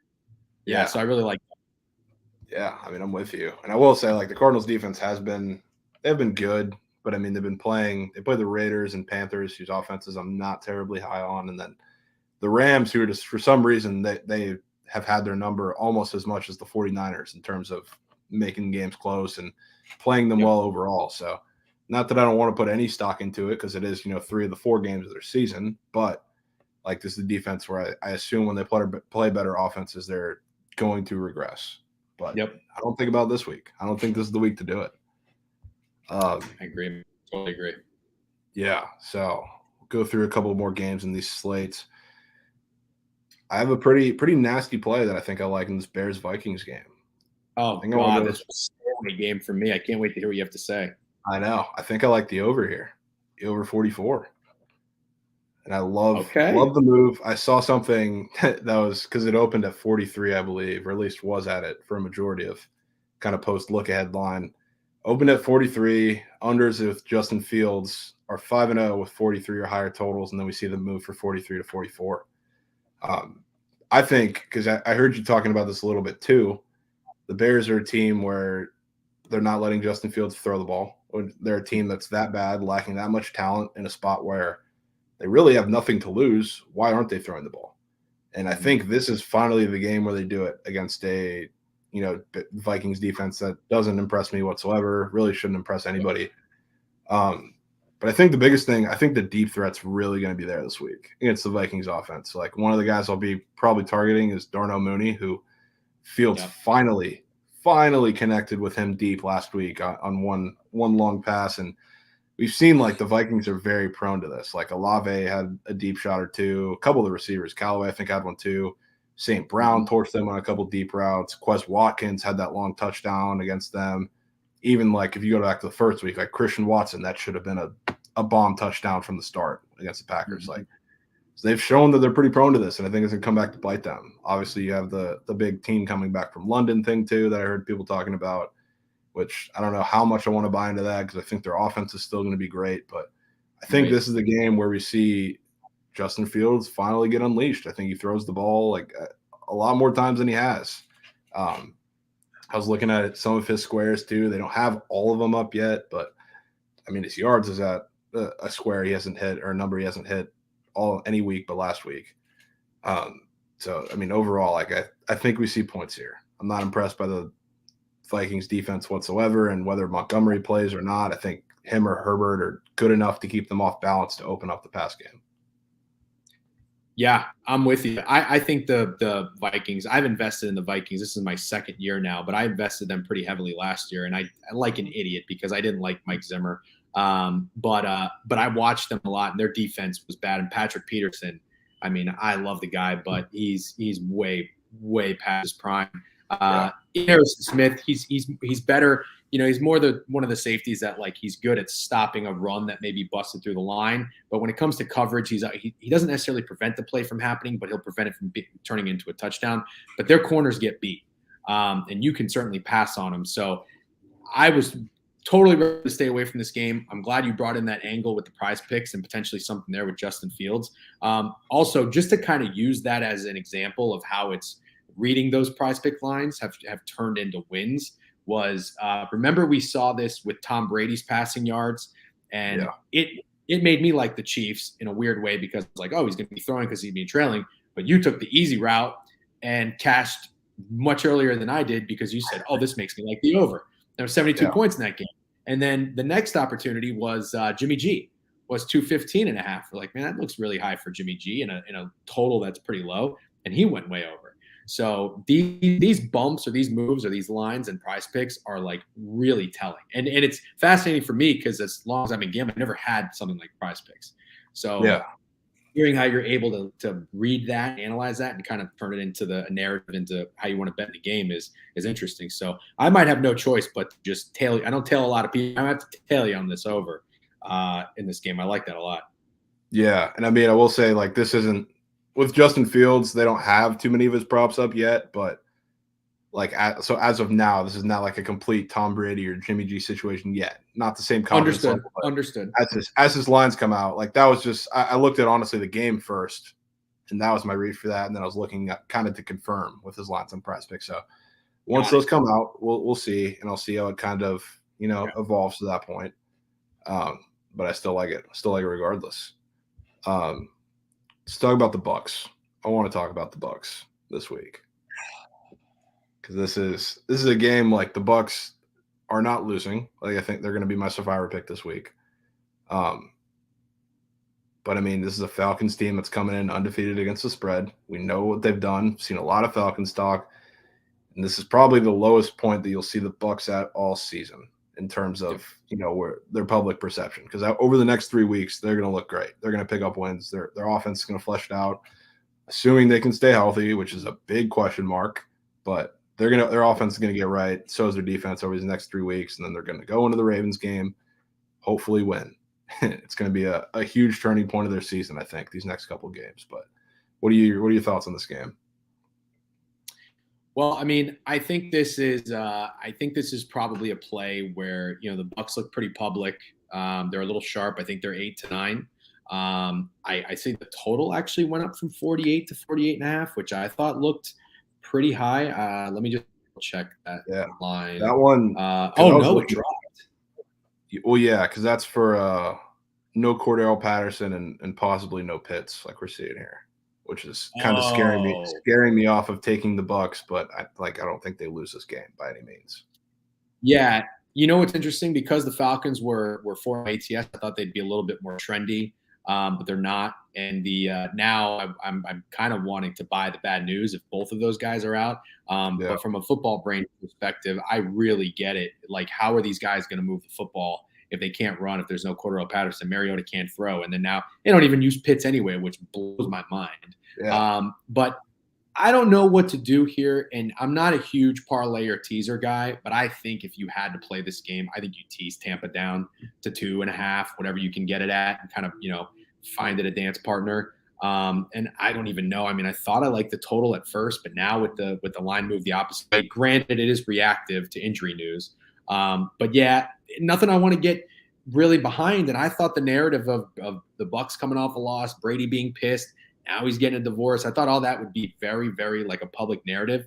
B: Yeah. So I really like that.
A: Yeah, I mean, I'm with you. And I will say, like, the Cardinals defense they've been good, but I mean, they play the Raiders and Panthers, whose offenses I'm not terribly high on. And then the Rams, who are just, for some reason, they have had their number almost as much as the 49ers in terms of making games close and playing them well overall. So not that I don't want to put any stock into it, because it is, 3 of the 4 games of their season, but like, this is the defense where I assume when they play better offenses, they're going to regress. But I don't think about this week. I don't think this is the week to do it.
B: I agree. Totally agree.
A: Yeah. So we'll go through a couple more games in these slates. I have a pretty nasty play that I think I like in this Bears-Vikings game.
B: Oh, God, this was a game for me. I can't wait to hear what you have to say.
A: I know. I think I like the over here, the over 44. And I love the move. I saw something that was, because it opened at 43, I believe, or at least was at it for a majority of kind of post look ahead line. Opened at 43. Unders with Justin Fields are 5-0 with 43 or higher totals, and then we see them move for 43 to 44. I think, because I heard you talking about this a little bit too, the Bears are a team where they're not letting Justin Fields throw the ball. They're a team that's that bad, lacking that much talent in a spot where they really have nothing to lose. Why aren't they throwing the ball? And I think this is finally the game where they do it against a, Vikings defense that doesn't impress me whatsoever, really shouldn't impress anybody. But I think the biggest thing, I think the deep threat's really going to be there this week against the Vikings offense. Like, one of the guys I'll be probably targeting is Darnell Mooney, who Fields finally connected with him deep last week on one long pass. And we've seen, like, the Vikings are very prone to this. Like, Olave had a deep shot or two. A couple of the receivers, Callaway, I think, had one too. St. Brown torched them on a couple deep routes. Quez Watkins had that long touchdown against them. Even, like, if you go back to the first week, like Christian Watson, that should have been a bomb touchdown from the start against the Packers. Like, so they've shown that they're pretty prone to this, and I think it's going to come back to bite them. Obviously, you have the big team coming back from London thing too that I heard people talking about, which I don't know how much I want to buy into that, because I think their offense is still going to be great. But I think this is the game where we see Justin Fields finally get unleashed. I think he throws the ball like a lot more times than he has. I was looking at some of his squares too. They don't have all of them up yet, but I mean, his yards is at a square he hasn't hit, or a number he hasn't hit any week but last week. So I mean, overall, like, I think we see points here. I'm not impressed by the Vikings defense whatsoever, and whether Montgomery plays or not, I think him or Herbert are good enough to keep them off balance to open up the pass game.
B: Yeah, I'm with you. I think the Vikings, I've invested in the Vikings. This is my second year now, but I invested them pretty heavily last year, and I like an idiot because I didn't like Mike Zimmer. But I watched them a lot, and their defense was bad. And Patrick Peterson, I mean, I love the guy, but he's way past his prime. Harrison Smith, he's better. He's more one of the safeties that, like, he's good at stopping a run that may be busted through the line. But when it comes to coverage, he doesn't necessarily prevent the play from happening, but he'll prevent it from turning into a touchdown. But their corners get beat, and you can certainly pass on them. So I was totally ready to stay away from this game. I'm glad you brought in that angle with the prize picks and potentially something there with Justin Fields. Also, just to kind of use that as an example of how it's reading those prize pick lines have turned into wins. Remember we saw this with Tom Brady's passing yards, and it made me like the Chiefs in a weird way, because it's like, oh, he's going to be throwing because he'd be trailing, but you took the easy route and cashed much earlier than I did, because you said, oh, this makes me like the over. There were 72 points in that game. And then the next opportunity was Jimmy G was 215.5. We're like, man, that looks really high for Jimmy G in a total that's pretty low, and he went way over. So these bumps or these moves or these lines and prize picks are, like, really telling. And it's fascinating for me because as long as I've been gambling, I've never had something like prize picks. So hearing how you're able to read that, analyze that, and kind of turn it into the narrative, into how you want to bet the game is interesting. So I might have no choice but to just tail you. I don't tell a lot of people. I have to tail you on this over in this game. I like that a lot.
A: Yeah, and I mean, I will say, like, this isn't with Justin Fields. They don't have too many of his props up yet, but like, so as of now, this is not like a complete Tom Brady or Jimmy G situation yet. Not the same confidence
B: Understood.
A: level.
B: Understood.
A: As his lines come out, like that was just I looked at honestly the game first, and that was my read for that, and then I was looking at kind of to confirm with his lines on PrizePicks. So once those come out, we'll see, and I'll see how it kind of evolves to that point. But I still like it. Still like it regardless. Let's talk about the Bucks. I want to talk about the Bucks this week because this is a game like the Bucks are not losing. Like I think they're going to be my survivor pick this week. But I mean, this is a Falcons team that's coming in undefeated against the spread. We know what they've done. Seen a lot of Falcons talk, and this is probably the lowest point that you'll see the Bucks at all season in terms of where their public perception. Because over the next 3 weeks, they're going to look great. They're going to pick up wins. Their offense is going to flesh it out, assuming they can stay healthy, which is a big question mark. But their offense is going to get right. So is their defense over these next 3 weeks, and then they're going to go into the Ravens game, hopefully win. It's going to be a huge turning point of their season, I think, these next couple of games. But what are your thoughts on this game?
B: Well, I mean, I think this is probably a play where the Bucks look pretty public. They're a little sharp. I think they're 8-9. I think the total actually went up from 48 to 48.5, which I thought looked pretty high. Let me just check that line.
A: That one.
B: It dropped.
A: Well, yeah, because that's for no Cordell Patterson and possibly no Pitts, like we're seeing here, which is kind of scaring me off of taking the Bucks. But I don't think they lose this game by any means.
B: Yeah, what's interesting, because the Falcons were 4 ATS, I thought they'd be a little bit more trendy, but they're not. And now I'm kind of wanting to buy the bad news if both of those guys are out. But from a football brain perspective, I really get it. Like, how are these guys going to move the football if they can't run, if there's no Cordell Patterson? Mariota can't throw. And then now they don't even use Pitts anyway, which blows my mind. Yeah. But I don't know what to do here. And I'm not a huge parlay or teaser guy, but I think if you had to play this game, I think you tease Tampa down to 2.5, whatever you can get it at, and kind of, find it a dance partner. And I don't even know. I mean, I thought I liked the total at first, but now with the line move the opposite way, granted it is reactive to injury news. But yeah, nothing I want to get really behind. And I thought the narrative of the Bucks coming off a loss, Brady being pissed, now he's getting a divorce, I thought all that would be very, very like a public narrative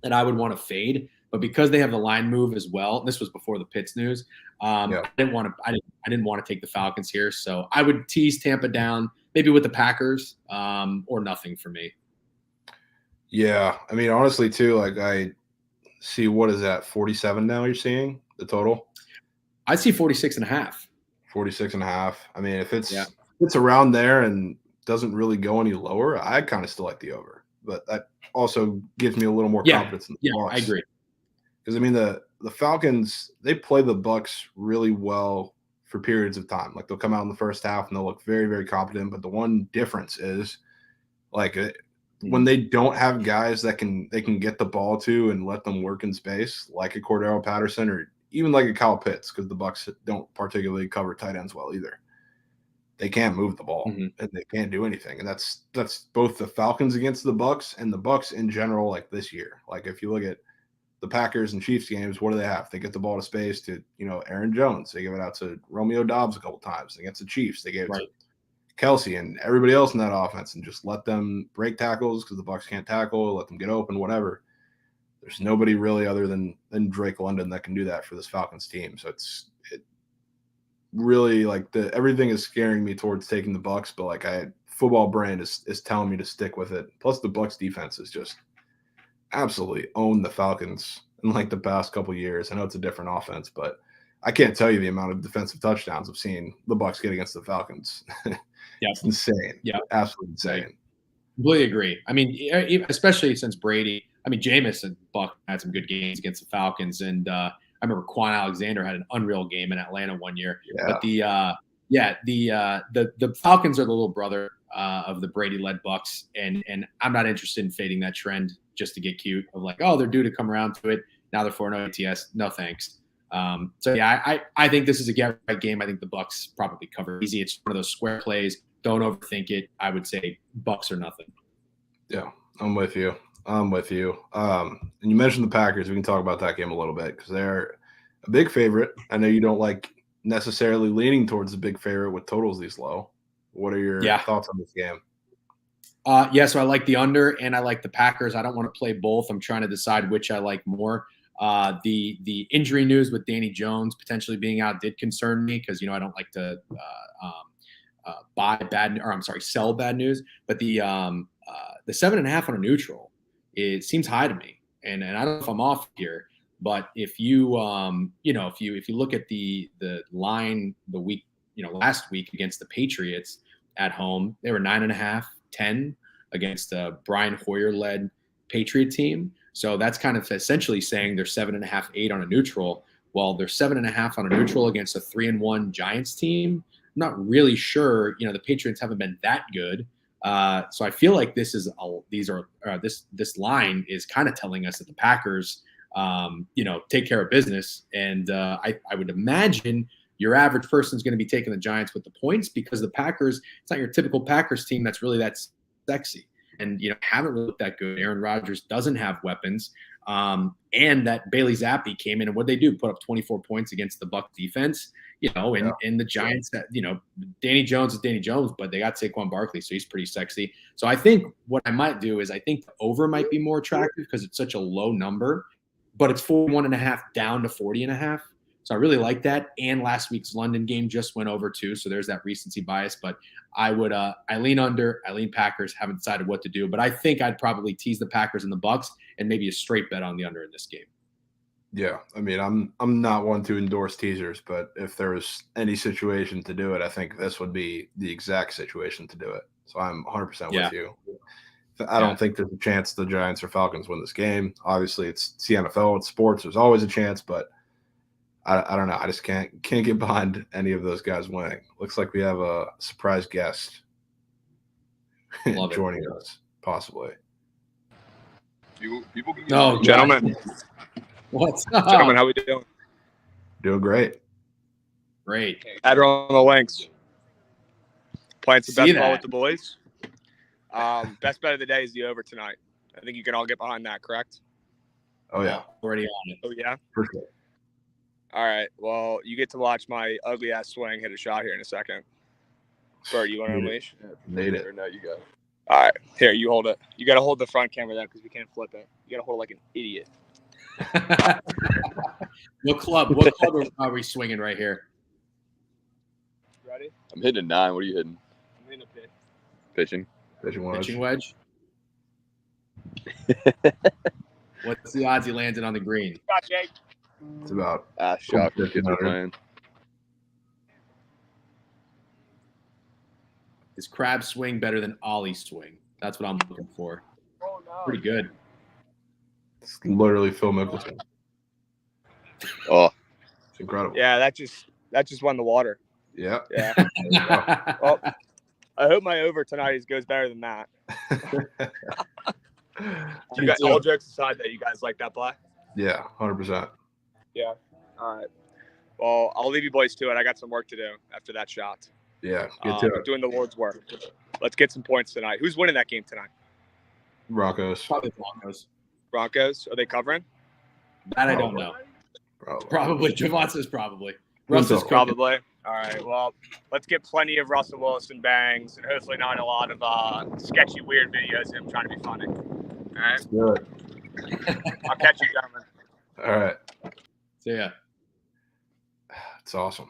B: that I would want to fade. But because they have the line move as well, and this was before the Pitts news, I didn't want to take the Falcons here. So I would tease Tampa down, maybe with the Packers, or nothing for me.
A: Yeah, I mean, honestly, too, like I see, what is that, 47 now you're seeing the total?
B: I see 46.5.
A: 46.5. I mean, if it's around there and doesn't really go any lower, I kind of still like the over. But that also gives me a little more confidence in the Bucks.
B: I agree.
A: Because I mean, the Falcons, they play the Bucks really well for periods of time. Like, they'll come out in the first half and they'll look very, very competent. But the one difference is, like, when they don't have guys that they can get the ball to and let them work in space, like a Cordell Patterson or even like a Kyle Pitts, because the Bucks don't particularly cover tight ends well either. They can't move the ball and they can't do anything. And that's both the Falcons against the Bucks and the Bucks in general, like this year. Like, if you look at the Packers and Chiefs games, what do they have? They get the ball to space to, Aaron Jones. They give it out to Romeo Doubs a couple times. Against the Chiefs, they gave it to Kelsey and everybody else in that offense and just let them break tackles because the Bucks can't tackle, let them get open, whatever. There's nobody really other than Drake London that can do that for this Falcons team. So it really, like, everything is scaring me towards taking the Bucks, but like football brain is telling me to stick with it. Plus the Bucks defense is just absolutely owned the Falcons in like the past couple years. I know it's a different offense, but I can't tell you the amount of defensive touchdowns I've seen the Bucks get against the Falcons. It's insane. Yeah, absolutely insane.
B: I completely agree. I mean, especially since Brady. I mean, Jameis and Buck had some good games against the Falcons, and I remember Quan Alexander had an unreal game in Atlanta one year. Yeah. But the Falcons are the little brother of the Brady-led Bucks, and I'm not interested in fading that trend just to get cute of like, oh, they're due to come around to it. Now they're 4-0 ATS. No thanks. So yeah, I think this is a get right game. I think the Bucks probably cover easy. It's one of those square plays. Don't overthink it. I would say Bucks or nothing.
A: Yeah, I'm with you. And you mentioned the Packers. We can talk about that game a little bit because they're a big favorite. I know you don't like necessarily leaning towards the big favorite with totals these low. What are your thoughts on this game?
B: So I like the under and I like the Packers. I don't want to play both. I'm trying to decide which I like more. The injury news with Danny Jones potentially being out did concern me because, I don't like to sell bad news. But the 7.5 on a neutral, it seems high to me. And I don't know if I'm off here, but if you if you look at the line the week, last week against the Patriots at home, they were 9.5, 10 against a Brian Hoyer-led Patriot team. So that's kind of essentially saying they're 7.5, 8 on a neutral. Well, they're 7.5 on a neutral against a 3-1 Giants team. I'm not really sure. The Patriots haven't been that good. So I feel like this line is kind of telling us that the Packers, take care of business. And I would imagine your average person is going to be taking the Giants with the points because the Packers, it's not your typical Packers team that's really that sexy. And, haven't really looked that good. Aaron Rodgers doesn't have weapons. And that Bailey Zappi came in and what they do, put up 24 points against the Bucs defense, and the Giants, Danny Jones is Danny Jones, but they got Saquon Barkley, so he's pretty sexy. So I think what I might do is I think the over might be more attractive because it's such a low number, but it's 41.5 down to 40.5. So I really like that. And last week's London game just went over too. So there's that recency bias, but I lean under, I lean Packers, haven't decided what to do, but I think I'd probably tease the Packers and the Bucs and maybe a straight bet on the under in this game.
A: Yeah. I mean, I'm not one to endorse teasers, but if there was any situation to do it, I think this would be the exact situation to do it. So I'm 100% with you. I don't think there's a chance the Giants or Falcons win this game. Obviously it's the NFL, it's sports. There's always a chance, but I don't know. I just can't get behind any of those guys winning. Looks like we have a surprise guest joining us, possibly.
C: Gentlemen.
B: What's up?
C: Gentlemen, how we doing?
A: Doing great.
B: Great.
C: Adderall on the links. Playing some basketball with the boys. Best bet of the day is the over tonight. I think you can all get behind that, correct?
A: Oh, yeah.
B: Already on it.
C: Oh, yeah?
A: For sure.
C: All right. Well, you get to watch my ugly-ass swing hit a shot here in a second. Bert, you want to unleash?
A: Made it.
C: Or no, you go. All right. Here, you hold it. You got to hold the front camera then because we can't flip it. You got to hold it like an idiot.
B: What club are we swinging right here?
C: Ready?
D: I'm hitting a 9. What are you hitting?
C: I'm hitting a pitch.
D: Pitching.
B: Pitching wedge. What's the odds he landed on the green?
C: Got Jake.
A: It's about
D: shock. Kids are playing.
B: Is Crab swing better than Ollie swing? That's what I'm looking for.
C: Oh, no.
B: Pretty good.
A: It's literally Phil Mickelson.
D: Oh,
A: it's incredible.
C: Yeah, that just won the water.
A: Yeah.
C: Yeah. Well, I hope my over tonight goes better than that. You guys, all jokes aside, that you guys like that play?
A: Yeah, 100%.
C: Yeah. All right. Well, I'll leave you boys to it. I got some work to do after that shot.
A: Yeah, get to it.
C: Doing the Lord's work. Let's get some points tonight. Who's winning that game tonight?
A: Broncos.
B: Probably Broncos.
C: Broncos? Are they covering?
B: That I don't know. Probably. Jovan says probably.
C: Russell's probably. All right. Well, let's get plenty of Russell Wilson bangs and hopefully not a lot of sketchy, weird videos of him trying to be funny. All right.
A: Good.
C: I'll catch you, gentlemen.
A: All right.
B: See ya.
A: It's awesome.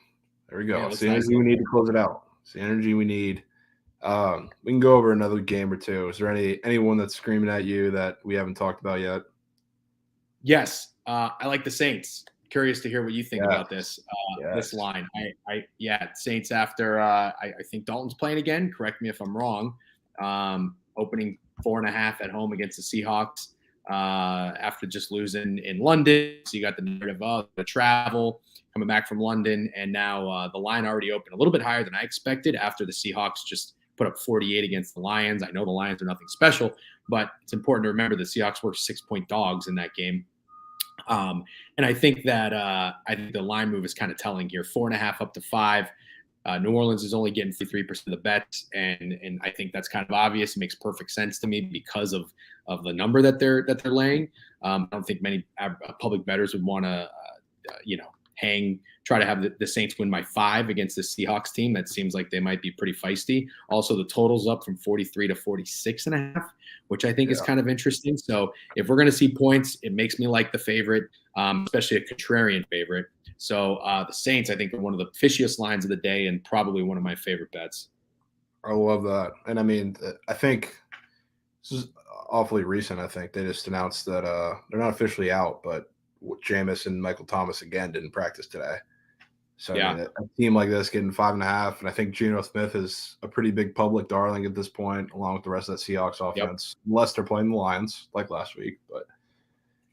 A: There we go.
B: Yeah,
A: it's the energy we need to close it out. It's the energy we need. We can go over another game or two. Is there anyone that's screaming at you that we haven't talked about yet?
B: Yes. I like the Saints. Curious to hear what you think about this this line. Saints after I think Dalton's playing again. Correct me if I'm wrong. Opening 4.5 at home against the Seahawks after just losing in London. So you got the narrative of the travel coming back from London, and now the line already opened a little bit higher than I expected after the Seahawks just put up 48 against the Lions. I know the Lions are nothing special, but it's important to remember the Seahawks were 6-point dogs in that game. And I think that I think the line move is kind of telling here. 4.5 up to 5. New Orleans is only getting 53% of the bets, and I think that's kind of obvious. It makes perfect sense to me because of the number that they're laying. I don't think many public bettors would want to try to have the Saints win by 5 against the Seahawks team. That seems like they might be pretty feisty. Also, the total's up from 43 to 46.5, which I think is kind of interesting. So if we're going to see points, it makes me like the favorite, especially a contrarian favorite. So the Saints, I think, are one of the fishiest lines of the day and probably one of my favorite bets.
A: I love that. And I mean, I think this is awfully recent. I think they just announced that they're not officially out, but Jameis and Michael Thomas again didn't practice today. So I mean, a team like this getting 5.5, and I think Geno Smith is a pretty big public darling at this point, along with the rest of that Seahawks offense, unless they're playing the Lions like last week. But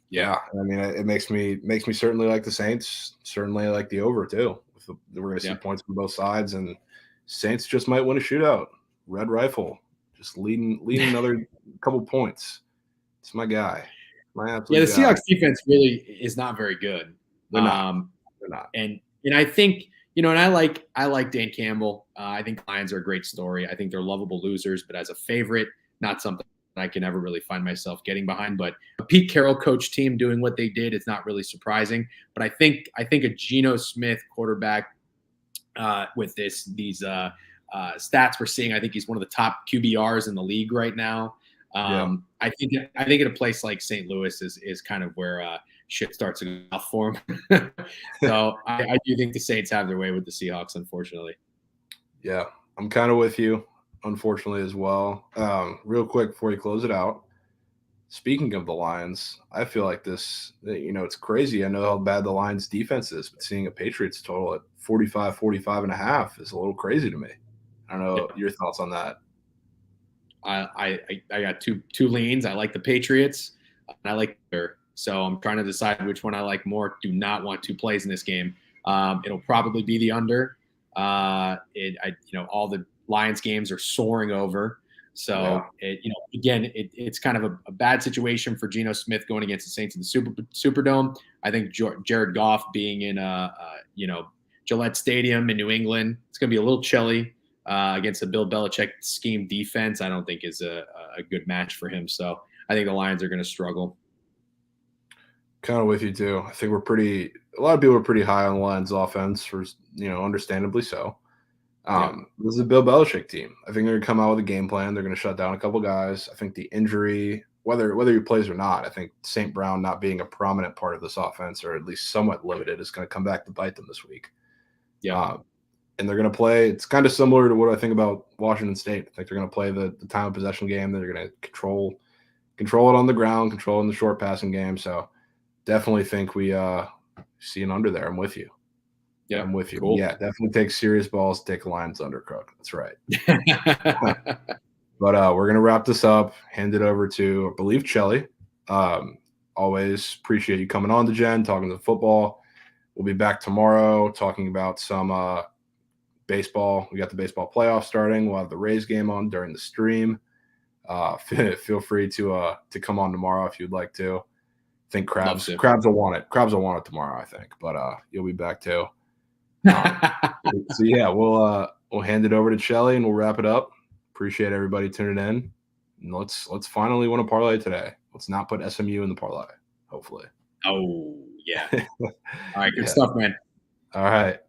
A: yeah, I mean, it makes me certainly like the Saints, certainly like the over too. We're going to see points from both sides, and Saints just might win a shootout. Red Rifle just leading another couple points. It's my guy. The
B: Seahawks defense really is not very good.
A: They're not.
B: And I think, and I like Dan Campbell. I think Lions are a great story. I think they're lovable losers, but as a favorite, not something I can ever really find myself getting behind. But a Pete Carroll coach team doing what they did is not really surprising. But I think a Geno Smith quarterback with these stats we're seeing, I think he's one of the top QBRs in the league right now. I think at a place like St. Louis is kind of where shit starts to go off for him. So I do think the Saints have their way with the Seahawks, unfortunately. Yeah,
A: I'm kind of with you, unfortunately, as well. Real quick before you close it out, speaking of the Lions, I feel like this, it's crazy. I know how bad the Lions defense is, but seeing a Patriots total at 45.5 is a little crazy to me. I don't know your thoughts on that.
B: I got two leans. I like the Patriots, and I like their. So I'm trying to decide which one I like more. Do not want 2 plays in this game. It'll probably be the under. All the Lions games are soaring over. So it's kind of a bad situation for Geno Smith going against the Saints in the Superdome. I think Jared Goff being in Gillette Stadium in New England, it's going to be a little chilly against the Bill Belichick scheme defense. I don't think is a good match for him. So I think the Lions are going to struggle.
A: Kind of with you too. I think a lot of people are pretty high on the Lions offense for, understandably so. This is a Bill Belichick team. I think they're going to come out with a game plan. They're going to shut down a couple guys. I think the injury, whether he plays or not, I think St. Brown not being a prominent part of this offense, or at least somewhat limited, is going to come back to bite them this week. And they're going to play. It's kind of similar to what I think about Washington State. I think they're going to play the time of possession game. They're going to control it on the ground, control in the short passing game. So definitely think we see an under there. I'm with you. Yeah, I'm with you. Cool. Yeah, definitely take serious balls. Take Lions under, Crook. That's right. But we're going to wrap this up. Hand it over to, I believe, Chelly. Always appreciate you coming on, Degen, talking to football. We'll be back tomorrow talking about some baseball. We got the baseball playoffs starting. We'll have the Rays game on during the stream. Feel free to come on tomorrow if you'd like to. I think Krabs will want it. Krabs will want it tomorrow, I think. But you'll be back too. So yeah, we'll hand it over to Chelly and we'll wrap it up. Appreciate everybody tuning in. And let's finally win a parlay today. Let's not put SMU in the parlay, hopefully.
B: Oh yeah. All right, good stuff, man.
A: All right.